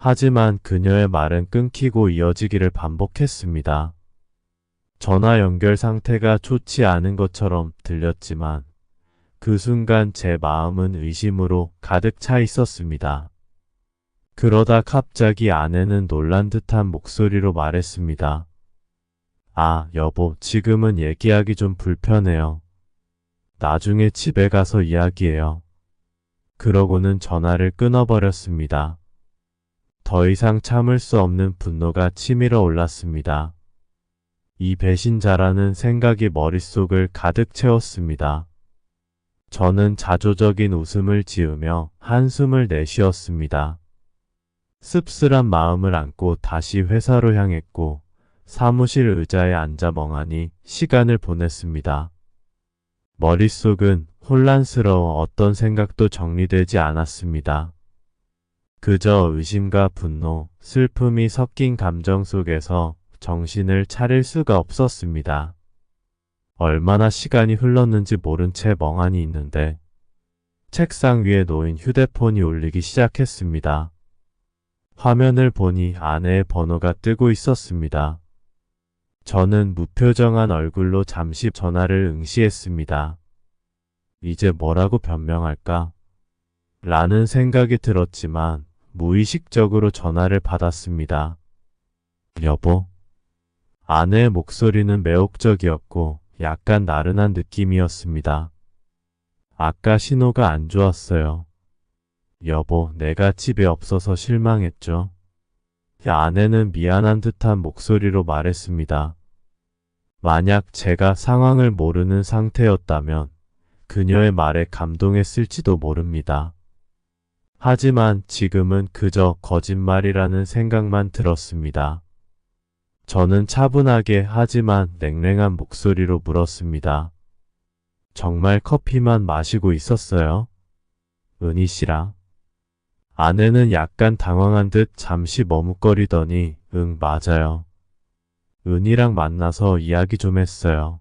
하지만 그녀의 말은 끊기고 이어지기를 반복했습니다. 전화 연결 상태가 좋지 않은 것처럼 들렸지만 그 순간 제 마음은 의심으로 가득 차 있었습니다. 그러다 갑자기 아내는 놀란 듯한 목소리로 말했습니다. 여보, 지금은 얘기하기 좀 불편해요. 나중에 집에 가서 이야기해요. 그러고는 전화를 끊어버렸습니다. 더 이상 참을 수 없는 분노가 치밀어 올랐습니다. 이 배신자라는 생각이 머릿속을 가득 채웠습니다. 저는 자조적인 웃음을 지으며 한숨을 내쉬었습니다. 씁쓸한 마음을 안고 다시 회사로 향했고 사무실 의자에 앉아 멍하니 시간을 보냈습니다. 머릿속은 혼란스러워 어떤 생각도 정리되지 않았습니다. 그저 의심과 분노, 슬픔이 섞인 감정 속에서 정신을 차릴 수가 없었습니다. 얼마나 시간이 흘렀는지 모른 채 멍하니 있는데 책상 위에 놓인 휴대폰이 울리기 시작했습니다. 화면을 보니 아내의 번호가 뜨고 있었습니다. 저는 무표정한 얼굴로 잠시 전화를 응시했습니다. 이제 뭐라고 변명할까? 라는 생각이 들었지만 무의식적으로 전화를 받았습니다. 여보? 아내의 목소리는 매혹적이었고 약간 나른한 느낌이었습니다. 아까 신호가 안 좋았어요. 여보, 내가 집에 없어서 실망했죠. 아내는 미안한 듯한 목소리로 말했습니다. 만약 제가 상황을 모르는 상태였다면 그녀의 말에 감동했을지도 모릅니다. 하지만 지금은 그저 거짓말이라는 생각만 들었습니다. 저는 차분하게 하지만 냉랭한 목소리로 물었습니다. 정말 커피만 마시고 있었어요? 은희 씨랑? 아내는 약간 당황한 듯 잠시 머뭇거리더니 응, 맞아요. 은희랑 만나서 이야기 좀 했어요.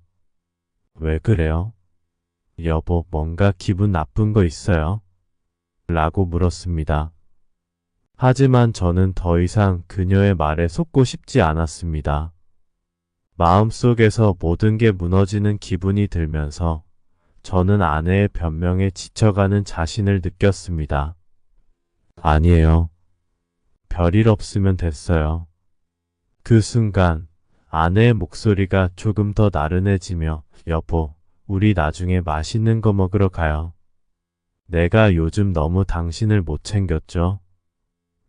왜 그래요? 여보, 뭔가 기분 나쁜 거 있어요? 라고 물었습니다. 하지만 저는 더 이상 그녀의 말에 속고 싶지 않았습니다. 마음속에서 모든 게 무너지는 기분이 들면서 저는 아내의 변명에 지쳐가는 자신을 느꼈습니다. 아니에요. 별일 없으면 됐어요. 그 순간 아내의 목소리가 조금 더 나른해지며 여보, 우리 나중에 맛있는 거 먹으러 가요. 내가 요즘 너무 당신을 못 챙겼죠?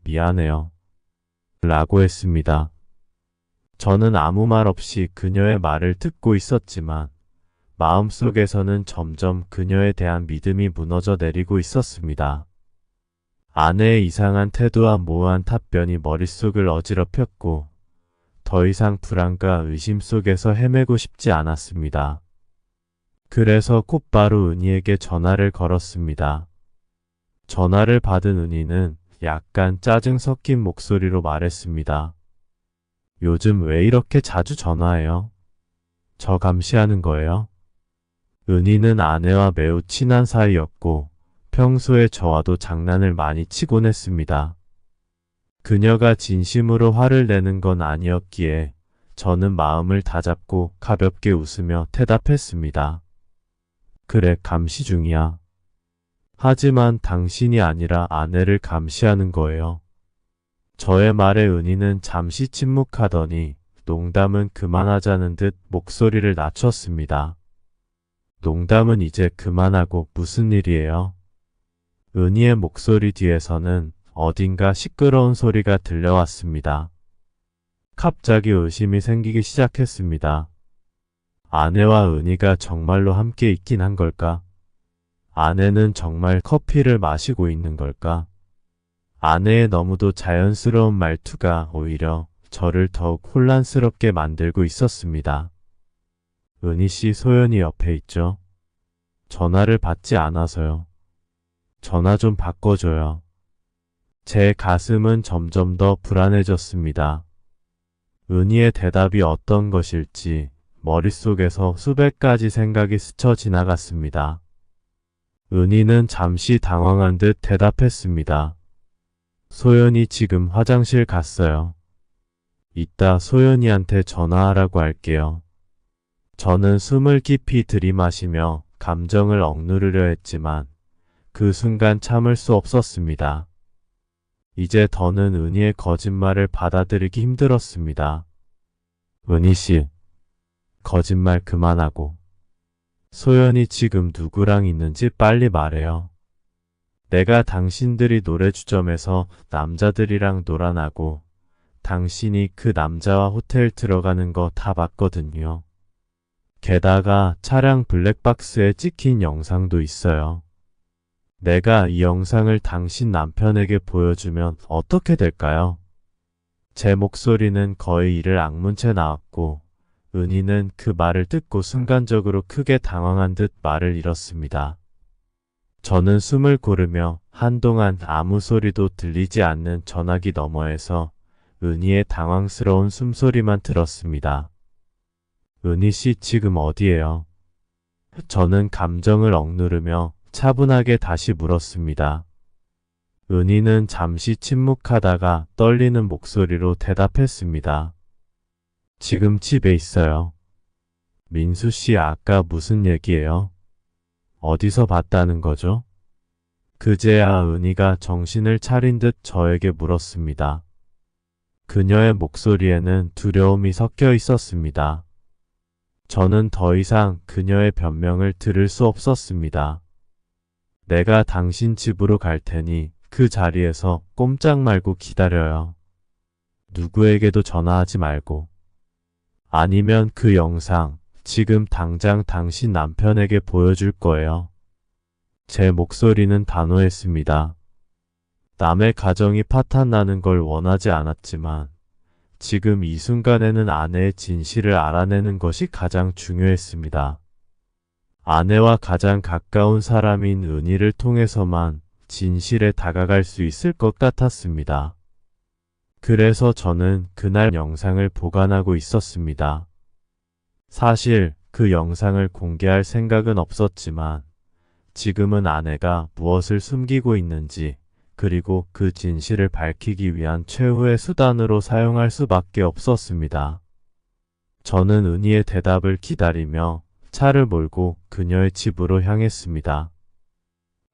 미안해요. 라고 했습니다. 저는 아무 말 없이 그녀의 말을 듣고 있었지만 마음속에서는 점점 그녀에 대한 믿음이 무너져 내리고 있었습니다. 아내의 이상한 태도와 모호한 답변이 머릿속을 어지럽혔고 더 이상 불안과 의심 속에서 헤매고 싶지 않았습니다. 그래서 곧바로 은희에게 전화를 걸었습니다. 전화를 받은 은희는 약간 짜증 섞인 목소리로 말했습니다. 요즘 왜 이렇게 자주 전화해요? 저 감시하는 거예요? 은희는 아내와 매우 친한 사이였고 평소에 저와도 장난을 많이 치곤 했습니다. 그녀가 진심으로 화를 내는 건 아니었기에 저는 마음을 다잡고 가볍게 웃으며 대답했습니다. 그래, 감시 중이야. 하지만 당신이 아니라 아내를 감시하는 거예요. 저의 말에 은희는 잠시 침묵하더니 농담은 그만하자는 듯 목소리를 낮췄습니다. 농담은 이제 그만하고 무슨 일이에요? 은희의 목소리 뒤에서는 어딘가 시끄러운 소리가 들려왔습니다. 갑자기 의심이 생기기 시작했습니다. 아내와 은희가 정말로 함께 있긴 한 걸까? 아내는 정말 커피를 마시고 있는 걸까? 아내의 너무도 자연스러운 말투가 오히려 저를 더욱 혼란스럽게 만들고 있었습니다. 은희 씨, 소연이 옆에 있죠? 전화를 받지 않아서요. 전화 좀 바꿔줘요. 제 가슴은 점점 더 불안해졌습니다. 은희의 대답이 어떤 것일지 머릿속에서 수백 가지 생각이 스쳐 지나갔습니다. 은희는 잠시 당황한 듯 대답했습니다. 소연이 지금 화장실 갔어요. 이따 소연이한테 전화하라고 할게요. 저는 숨을 깊이 들이마시며 감정을 억누르려 했지만 그 순간 참을 수 없었습니다. 이제 더는 은희의 거짓말을 받아들이기 힘들었습니다. 은희 씨, 거짓말 그만하고 소연이 지금 누구랑 있는지 빨리 말해요. 내가 당신들이 노래주점에서 남자들이랑 놀아나고 당신이 그 남자와 호텔 들어가는 거 다 봤거든요. 게다가 차량 블랙박스에 찍힌 영상도 있어요. 내가 이 영상을 당신 남편에게 보여주면 어떻게 될까요? 제 목소리는 거의 이를 악문 채 나왔고 은희는 그 말을 듣고 순간적으로 크게 당황한 듯 말을 잃었습니다. 저는 숨을 고르며 한동안 아무 소리도 들리지 않는 전화기 너머에서 은희의 당황스러운 숨소리만 들었습니다. 은희 씨, 지금 어디예요? 저는 감정을 억누르며 차분하게 다시 물었습니다. 은희는 잠시 침묵하다가 떨리는 목소리로 대답했습니다. 지금 집에 있어요. 민수 씨, 아까 무슨 얘기예요? 어디서 봤다는 거죠? 그제야 은희가 정신을 차린 듯 저에게 물었습니다. 그녀의 목소리에는 두려움이 섞여 있었습니다. 저는 더 이상 그녀의 변명을 들을 수 없었습니다. 내가 당신 집으로 갈 테니 그 자리에서 꼼짝 말고 기다려요. 누구에게도 전화하지 말고. 아니면 그 영상 지금 당장 당신 남편에게 보여줄 거예요. 제 목소리는 단호했습니다. 남의 가정이 파탄나는 걸 원하지 않았지만 지금 이 순간에는 아내의 진실을 알아내는 것이 가장 중요했습니다. 아내와 가장 가까운 사람인 은희를 통해서만 진실에 다가갈 수 있을 것 같았습니다. 그래서 저는 그날 영상을 보관하고 있었습니다. 사실 그 영상을 공개할 생각은 없었지만 지금은 아내가 무엇을 숨기고 있는지 그리고 그 진실을 밝히기 위한 최후의 수단으로 사용할 수밖에 없었습니다. 저는 은희의 대답을 기다리며 차를 몰고 그녀의 집으로 향했습니다.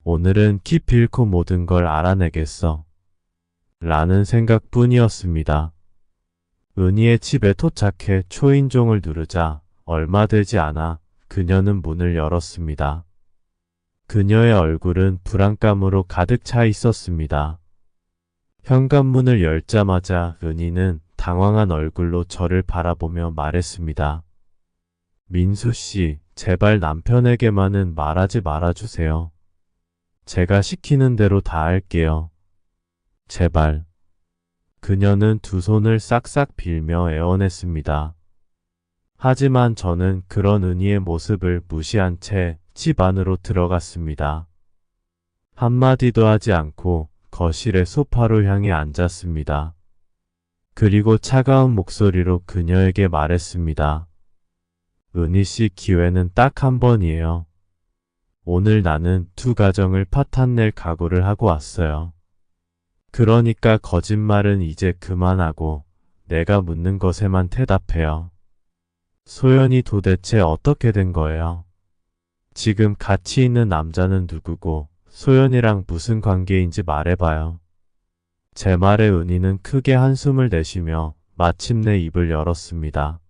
오늘은 기필코 모든 걸 알아내겠어. 라는 생각뿐이었습니다. 은희의 집에 도착해 초인종을 누르자 얼마 되지 않아 그녀는 문을 열었습니다. 그녀의 얼굴은 불안감으로 가득 차 있었습니다. 현관문을 열자마자 은희는 당황한 얼굴로 저를 바라보며 말했습니다. 민수 씨, 제발 남편에게만은 말하지 말아주세요. 제가 시키는 대로 다 할게요. 제발. 그녀는 두 손을 싹싹 빌며 애원했습니다. 하지만 저는 그런 은희의 모습을 무시한 채 집 안으로 들어갔습니다. 한마디도 하지 않고 거실의 소파로 향해 앉았습니다. 그리고 차가운 목소리로 그녀에게 말했습니다. 은희 씨, 기회는 딱 한 번이에요. 오늘 나는 두 가정을 파탄낼 각오를 하고 왔어요. 그러니까 거짓말은 이제 그만하고 내가 묻는 것에만 대답해요. 소연이 도대체 어떻게 된 거예요? 지금 같이 있는 남자는 누구고 소연이랑 무슨 관계인지 말해봐요. 제 말에 은희는 크게 한숨을 내쉬며 마침내 입을 열었습니다.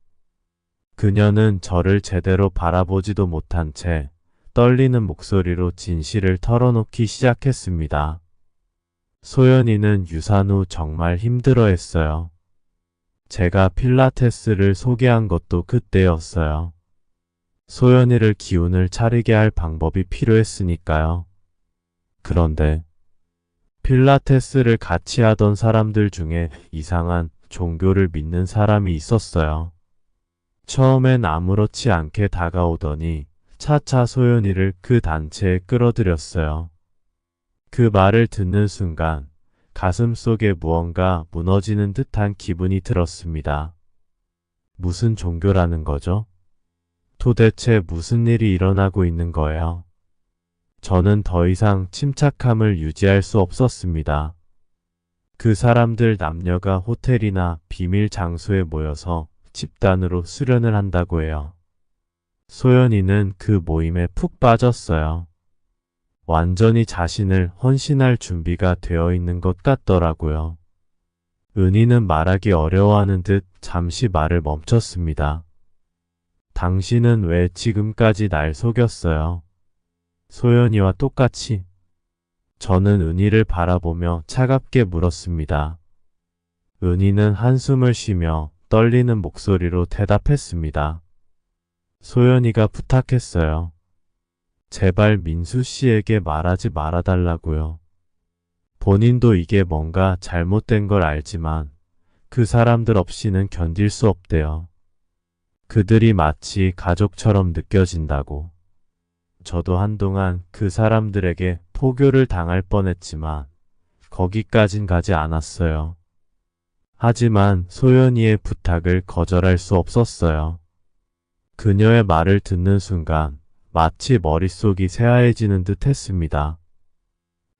그녀는 저를 제대로 바라보지도 못한 채 떨리는 목소리로 진실을 털어놓기 시작했습니다. 소연이는 유산 후 정말 힘들어했어요. 제가 필라테스를 소개한 것도 그때였어요. 소연이를 기운을 차리게 할 방법이 필요했으니까요. 그런데 필라테스를 같이 하던 사람들 중에 이상한 종교를 믿는 사람이 있었어요. 처음엔 아무렇지 않게 다가오더니 차차 소연이를 그 단체에 끌어들였어요. 그 말을 듣는 순간 가슴 속에 무언가 무너지는 듯한 기분이 들었습니다. 무슨 종교라는 거죠? 도대체 무슨 일이 일어나고 있는 거예요? 저는 더 이상 침착함을 유지할 수 없었습니다. 그 사람들 남녀가 호텔이나 비밀 장소에 모여서 집단으로 수련을 한다고 해요. 소연이는 그 모임에 푹 빠졌어요. 완전히 자신을 헌신할 준비가 되어 있는 것 같더라고요. 은희는 말하기 어려워하는 듯 잠시 말을 멈췄습니다. 당신은 왜 지금까지 날 속였어요? 소연이와 똑같이? 저는 은희를 바라보며 차갑게 물었습니다. 은희는 한숨을 쉬며 떨리는 목소리로 대답했습니다. 소연이가 부탁했어요. 제발 민수 씨에게 말하지 말아달라고요. 본인도 이게 뭔가 잘못된 걸 알지만 그 사람들 없이는 견딜 수 없대요. 그들이 마치 가족처럼 느껴진다고. 저도 한동안 그 사람들에게 포교를 당할 뻔했지만 거기까진 가지 않았어요. 하지만 소연이의 부탁을 거절할 수 없었어요. 그녀의 말을 듣는 순간 마치 머릿속이 새하얘지는 듯 했습니다.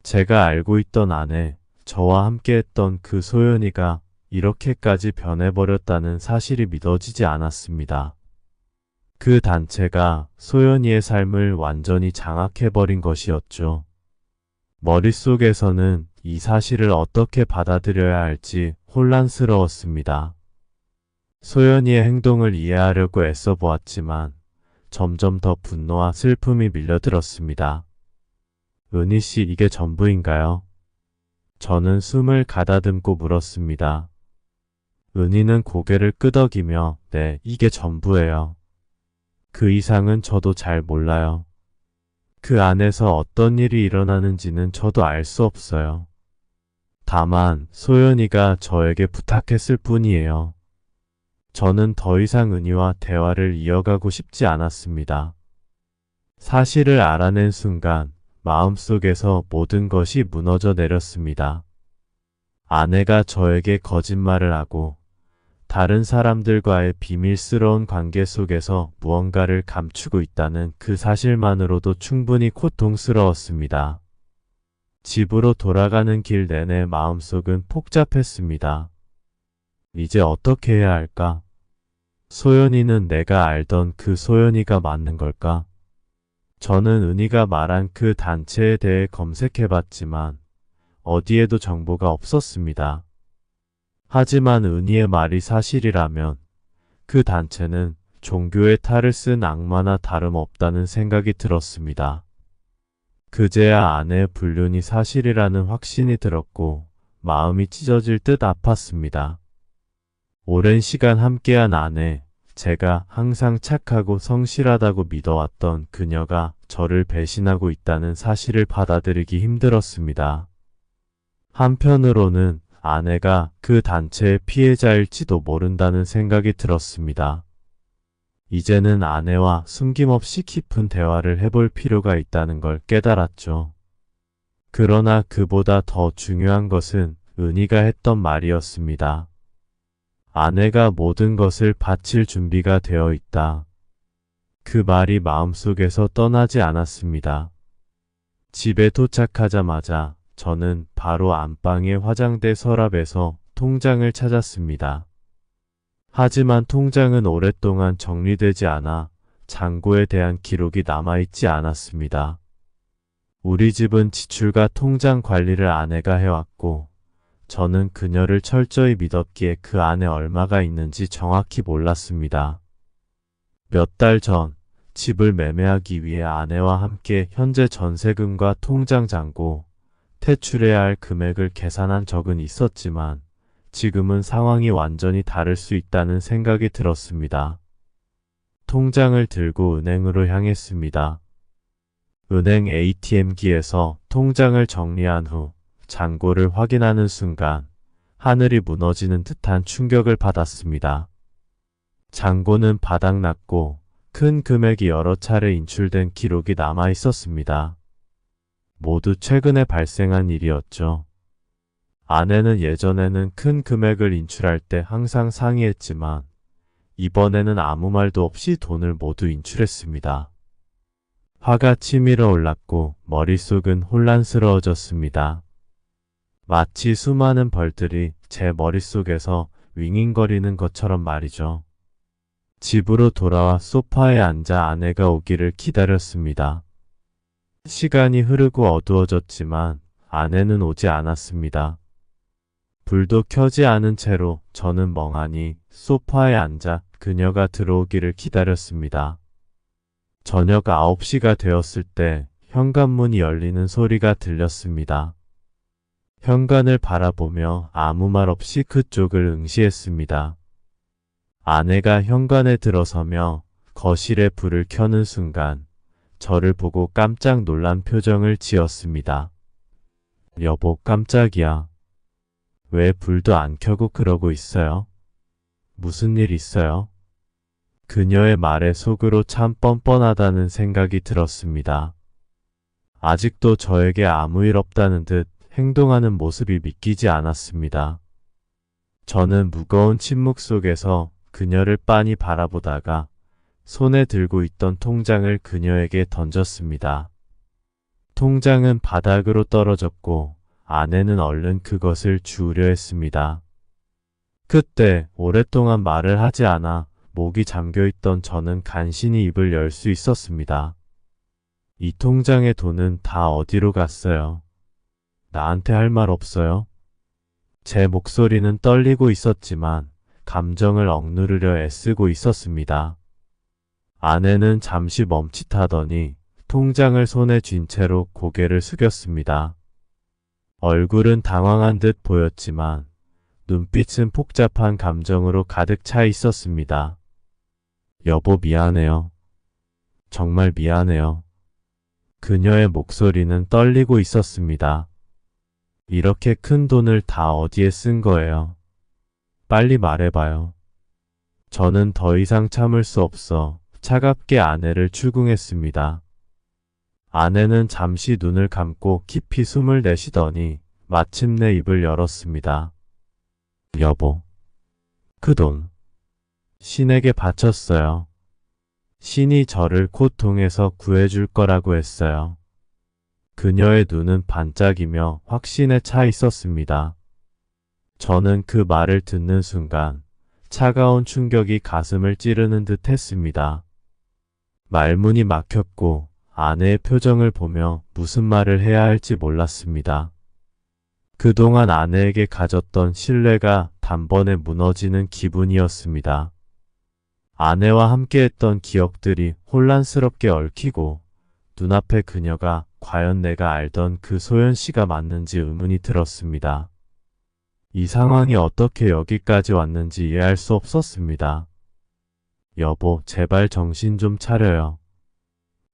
제가 알고 있던 아내, 저와 함께했던 그 소연이가 이렇게까지 변해버렸다는 사실이 믿어지지 않았습니다. 그 단체가 소연이의 삶을 완전히 장악해버린 것이었죠. 머릿속에서는 이 사실을 어떻게 받아들여야 할지 혼란스러웠습니다. 소연이의 행동을 이해하려고 애써 보았지만 점점 더 분노와 슬픔이 밀려들었습니다. 은희 씨, 이게 전부인가요? 저는 숨을 가다듬고 물었습니다. 은희는 고개를 끄덕이며 네, 이게 전부예요. 그 이상은 저도 잘 몰라요. 그 안에서 어떤 일이 일어나는지는 저도 알 수 없어요. 다만 소연이가 저에게 부탁했을 뿐이에요. 저는 더 이상 은희와 대화를 이어가고 싶지 않았습니다. 사실을 알아낸 순간 마음속에서 모든 것이 무너져 내렸습니다. 아내가 저에게 거짓말을 하고 다른 사람들과의 비밀스러운 관계 속에서 무언가를 감추고 있다는 그 사실만으로도 충분히 고통스러웠습니다. 집으로 돌아가는 길 내내 마음속은 복잡했습니다. 이제 어떻게 해야 할까? 소연이는 내가 알던 그 소연이가 맞는 걸까? 저는 은희가 말한 그 단체에 대해 검색해봤지만 어디에도 정보가 없었습니다. 하지만 은희의 말이 사실이라면 그 단체는 종교의 탈을 쓴 악마나 다름없다는 생각이 들었습니다. 그제야 아내의 불륜이 사실이라는 확신이 들었고 마음이 찢어질 듯 아팠습니다. 오랜 시간 함께한 아내, 제가 항상 착하고 성실하다고 믿어왔던 그녀가 저를 배신하고 있다는 사실을 받아들이기 힘들었습니다. 한편으로는 아내가 그 단체의 피해자일지도 모른다는 생각이 들었습니다. 이제는 아내와 숨김없이 깊은 대화를 해볼 필요가 있다는 걸 깨달았죠. 그러나 그보다 더 중요한 것은 은희가 했던 말이었습니다. 아내가 모든 것을 바칠 준비가 되어 있다. 그 말이 마음속에서 떠나지 않았습니다. 집에 도착하자마자 저는 바로 안방의 화장대 서랍에서 통장을 찾았습니다. 하지만 통장은 오랫동안 정리되지 않아 잔고에 대한 기록이 남아있지 않았습니다. 우리 집은 지출과 통장 관리를 아내가 해왔고 저는 그녀를 철저히 믿었기에 그 안에 얼마가 있는지 정확히 몰랐습니다. 몇 달 전 집을 매매하기 위해 아내와 함께 현재 전세금과 통장 잔고, 퇴출해야 할 금액을 계산한 적은 있었지만 지금은 상황이 완전히 다를 수 있다는 생각이 들었습니다. 통장을 들고 은행으로 향했습니다. 은행 ATM기에서 통장을 정리한 후 잔고를 확인하는 순간 하늘이 무너지는 듯한 충격을 받았습니다. 잔고는 바닥났고 큰 금액이 여러 차례 인출된 기록이 남아 있었습니다. 모두 최근에 발생한 일이었죠. 아내는 예전에는 큰 금액을 인출할 때 항상 상의했지만 이번에는 아무 말도 없이 돈을 모두 인출했습니다. 화가 치밀어 올랐고 머릿속은 혼란스러워졌습니다. 마치 수많은 벌들이 제 머릿속에서 윙윙거리는 것처럼 말이죠. 집으로 돌아와 소파에 앉아 아내가 오기를 기다렸습니다. 시간이 흐르고 어두워졌지만 아내는 오지 않았습니다. 불도 켜지 않은 채로 저는 멍하니 소파에 앉아 그녀가 들어오기를 기다렸습니다. 저녁 9시가 되었을 때 현관문이 열리는 소리가 들렸습니다. 현관을 바라보며 아무 말 없이 그쪽을 응시했습니다. 아내가 현관에 들어서며 거실에 불을 켜는 순간 저를 보고 깜짝 놀란 표정을 지었습니다. 여보, 깜짝이야. 왜 불도 안 켜고 그러고 있어요? 무슨 일 있어요? 그녀의 말에 속으로 참 뻔뻔하다는 생각이 들었습니다. 아직도 저에게 아무 일 없다는 듯 행동하는 모습이 믿기지 않았습니다. 저는 무거운 침묵 속에서 그녀를 빤히 바라보다가 손에 들고 있던 통장을 그녀에게 던졌습니다. 통장은 바닥으로 떨어졌고 아내는 얼른 그것을 주우려 했습니다. 그때 오랫동안 말을 하지 않아 목이 잠겨있던 저는 간신히 입을 열 수 있었습니다. 이 통장의 돈은 다 어디로 갔어요? 나한테 할 말 없어요? 제 목소리는 떨리고 있었지만 감정을 억누르려 애쓰고 있었습니다. 아내는 잠시 멈칫하더니 통장을 손에 쥔 채로 고개를 숙였습니다. 얼굴은 당황한 듯 보였지만 눈빛은 복잡한 감정으로 가득 차 있었습니다. 여보, 미안해요. 정말 미안해요. 그녀의 목소리는 떨리고 있었습니다. 이렇게 큰 돈을 다 어디에 쓴 거예요? 빨리 말해봐요. 저는 더 이상 참을 수 없어 차갑게 아내를 추궁했습니다. 아내는 잠시 눈을 감고 깊이 숨을 내쉬더니 마침내 입을 열었습니다. 여보, 그 돈 신에게 바쳤어요. 신이 저를 고통에서 구해줄 거라고 했어요. 그녀의 눈은 반짝이며 확신에 차 있었습니다. 저는 그 말을 듣는 순간 차가운 충격이 가슴을 찌르는 듯 했습니다. 말문이 막혔고 아내의 표정을 보며 무슨 말을 해야 할지 몰랐습니다. 그동안 아내에게 가졌던 신뢰가 단번에 무너지는 기분이었습니다. 아내와 함께했던 기억들이 혼란스럽게 얽히고 눈앞에 그녀가 과연 내가 알던 그 소연 씨가 맞는지 의문이 들었습니다. 이 상황이 어떻게 여기까지 왔는지 이해할 수 없었습니다. 여보, 제발 정신 좀 차려요.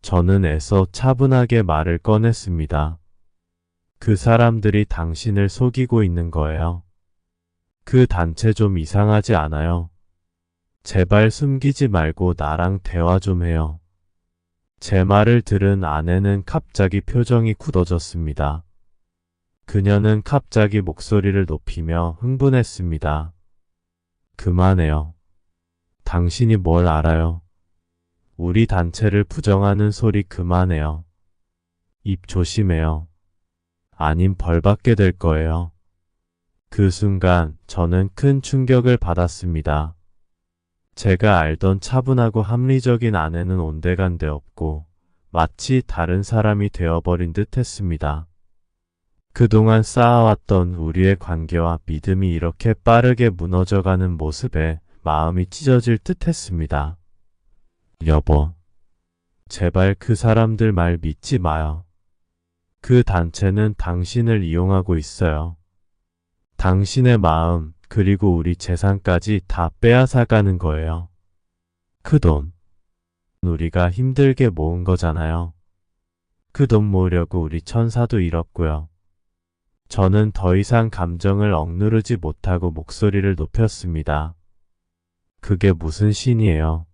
저는 애써 차분하게 말을 꺼냈습니다. 그 사람들이 당신을 속이고 있는 거예요. 그 단체 좀 이상하지 않아요? 제발 숨기지 말고 나랑 대화 좀 해요. 제 말을 들은 아내는 갑자기 표정이 굳어졌습니다. 그녀는 갑자기 목소리를 높이며 흥분했습니다. 그만해요. 당신이 뭘 알아요? 우리 단체를 부정하는 소리 그만해요. 입 조심해요. 아님 벌 받게 될 거예요. 그 순간 저는 큰 충격을 받았습니다. 제가 알던 차분하고 합리적인 아내는 온데간데 없고 마치 다른 사람이 되어버린 듯 했습니다. 그동안 쌓아왔던 우리의 관계와 믿음이 이렇게 빠르게 무너져가는 모습에 마음이 찢어질 듯 했습니다. 여보, 제발 그 사람들 말 믿지 마요. 그 단체는 당신을 이용하고 있어요. 당신의 마음, 그리고 우리 재산까지 다 빼앗아가는 거예요. 그 돈, 우리가 힘들게 모은 거잖아요. 그 돈 모으려고 우리 천사도 잃었고요. 저는 더 이상 감정을 억누르지 못하고 목소리를 높였습니다. 그게 무슨 신이에요?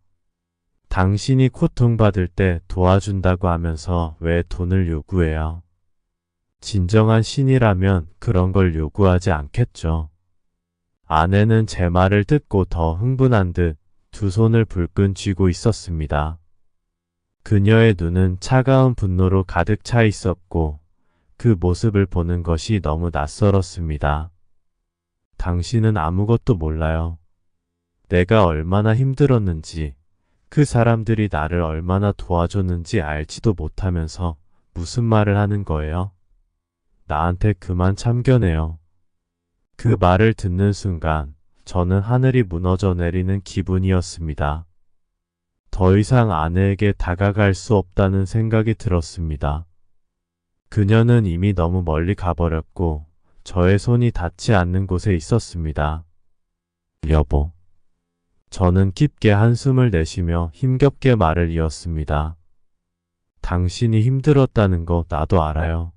당신이 고통받을 때 도와준다고 하면서 왜 돈을 요구해요? 진정한 신이라면 그런 걸 요구하지 않겠죠. 아내는 제 말을 듣고 더 흥분한 듯 두 손을 불끈 쥐고 있었습니다. 그녀의 눈은 차가운 분노로 가득 차 있었고 그 모습을 보는 것이 너무 낯설었습니다. 당신은 아무것도 몰라요. 내가 얼마나 힘들었는지, 그 사람들이 나를 얼마나 도와줬는지 알지도 못하면서 무슨 말을 하는 거예요? 나한테 그만 참견해요. 그 말을 듣는 순간 저는 하늘이 무너져 내리는 기분이었습니다. 더 이상 아내에게 다가갈 수 없다는 생각이 들었습니다. 그녀는 이미 너무 멀리 가버렸고 저의 손이 닿지 않는 곳에 있었습니다. 여보. 저는 깊게 한숨을 내쉬며 힘겹게 말을 이었습니다. 당신이 힘들었다는 거 나도 알아요.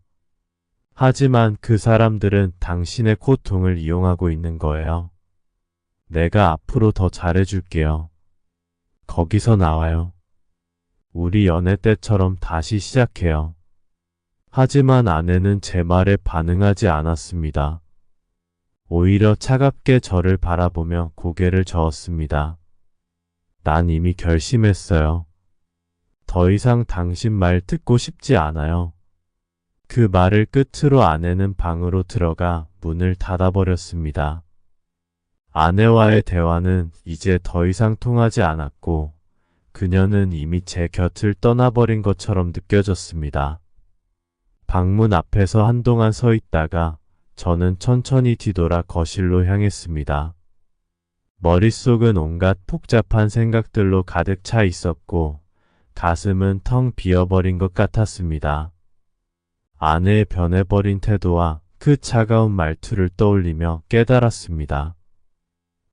하지만 그 사람들은 당신의 고통을 이용하고 있는 거예요. 내가 앞으로 더 잘해줄게요. 거기서 나와요. 우리 연애 때처럼 다시 시작해요. 하지만 아내는 제 말에 반응하지 않았습니다. 오히려 차갑게 저를 바라보며 고개를 저었습니다. 난 이미 결심했어요. 더 이상 당신 말 듣고 싶지 않아요. 그 말을 끝으로 아내는 방으로 들어가 문을 닫아버렸습니다. 아내와의 대화는 이제 더 이상 통하지 않았고 그녀는 이미 제 곁을 떠나버린 것처럼 느껴졌습니다. 방문 앞에서 한동안 서 있다가 저는 천천히 뒤돌아 거실로 향했습니다. 머릿속은 온갖 복잡한 생각들로 가득 차 있었고 가슴은 텅 비어버린 것 같았습니다. 아내의 변해버린 태도와 그 차가운 말투를 떠올리며 깨달았습니다.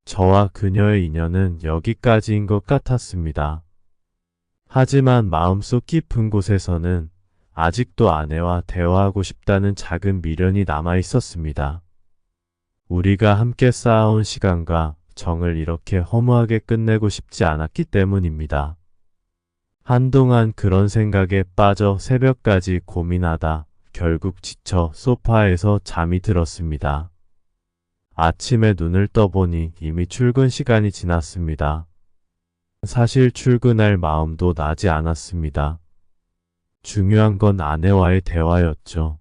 저와 그녀의 인연은 여기까지인 것 같았습니다. 하지만 마음속 깊은 곳에서는 아직도 아내와 대화하고 싶다는 작은 미련이 남아 있었습니다. 우리가 함께 쌓아온 시간과 정을 이렇게 허무하게 끝내고 싶지 않았기 때문입니다. 한동안 그런 생각에 빠져 새벽까지 고민하다 결국 지쳐 소파에서 잠이 들었습니다. 아침에 눈을 떠보니 이미 출근 시간이 지났습니다. 사실 출근할 마음도 나지 않았습니다. 중요한 건 아내와의 대화였죠.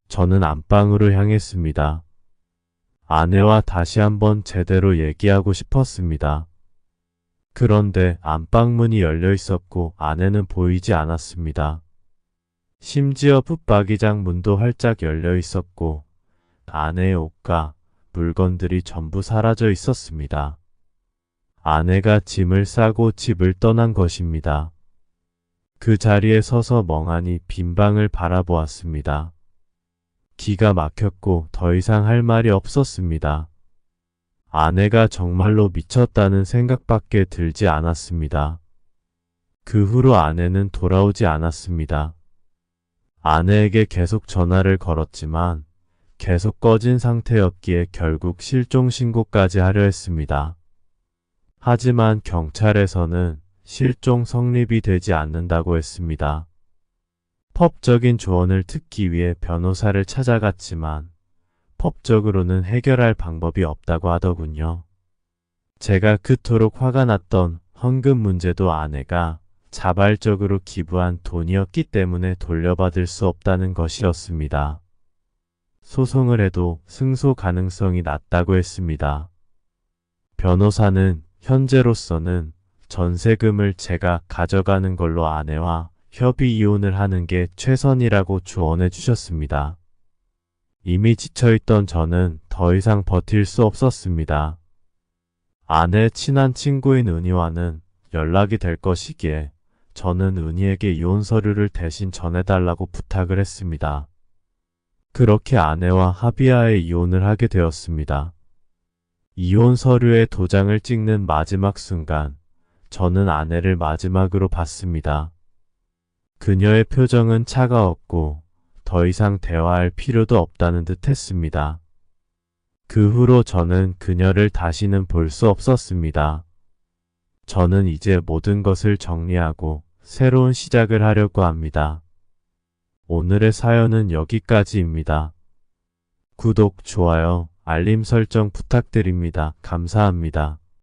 저는 안방으로 향했습니다. 아내와 다시 한번 제대로 얘기하고 싶었습니다. 그런데 안방문이 열려 있었고 아내는 보이지 않았습니다. 심지어 붙박이장 문도 활짝 열려 있었고 아내의 옷과 물건들이 전부 사라져 있었습니다. 아내가 짐을 싸고 집을 떠난 것입니다. 그 자리에 서서 멍하니 빈 방을 바라보았습니다. 기가 막혔고 더 이상 할 말이 없었습니다. 아내가 정말로 미쳤다는 생각밖에 들지 않았습니다. 그 후로 아내는 돌아오지 않았습니다. 아내에게 계속 전화를 걸었지만 계속 꺼진 상태였기에 결국 실종 신고까지 하려 했습니다. 하지만 경찰에서는 실종 성립이 되지 않는다고 했습니다. 법적인 조언을 듣기 위해 변호사를 찾아갔지만 법적으로는 해결할 방법이 없다고 하더군요. 제가 그토록 화가 났던 헌금 문제도 아내가 자발적으로 기부한 돈이었기 때문에 돌려받을 수 없다는 것이었습니다. 소송을 해도 승소 가능성이 낮다고 했습니다. 변호사는 현재로서는 전세금을 제가 가져가는 걸로 아내와 협의 이혼을 하는 게 최선이라고 조언해 주셨습니다. 이미 지쳐있던 저는 더 이상 버틸 수 없었습니다. 아내의 친한 친구인 은희와는 연락이 될 것이기에 저는 은희에게 이혼 서류를 대신 전해달라고 부탁을 했습니다. 그렇게 아내와 합의하에 이혼을 하게 되었습니다. 이혼 서류에 도장을 찍는 마지막 순간 저는 아내를 마지막으로 봤습니다. 그녀의 표정은 차가웠고 더 이상 대화할 필요도 없다는 듯 했습니다. 그 후로 저는 그녀를 다시는 볼 수 없었습니다. 저는 이제 모든 것을 정리하고 새로운 시작을 하려고 합니다. 오늘의 사연은 여기까지입니다. 구독, 좋아요, 알림 설정 부탁드립니다. 감사합니다.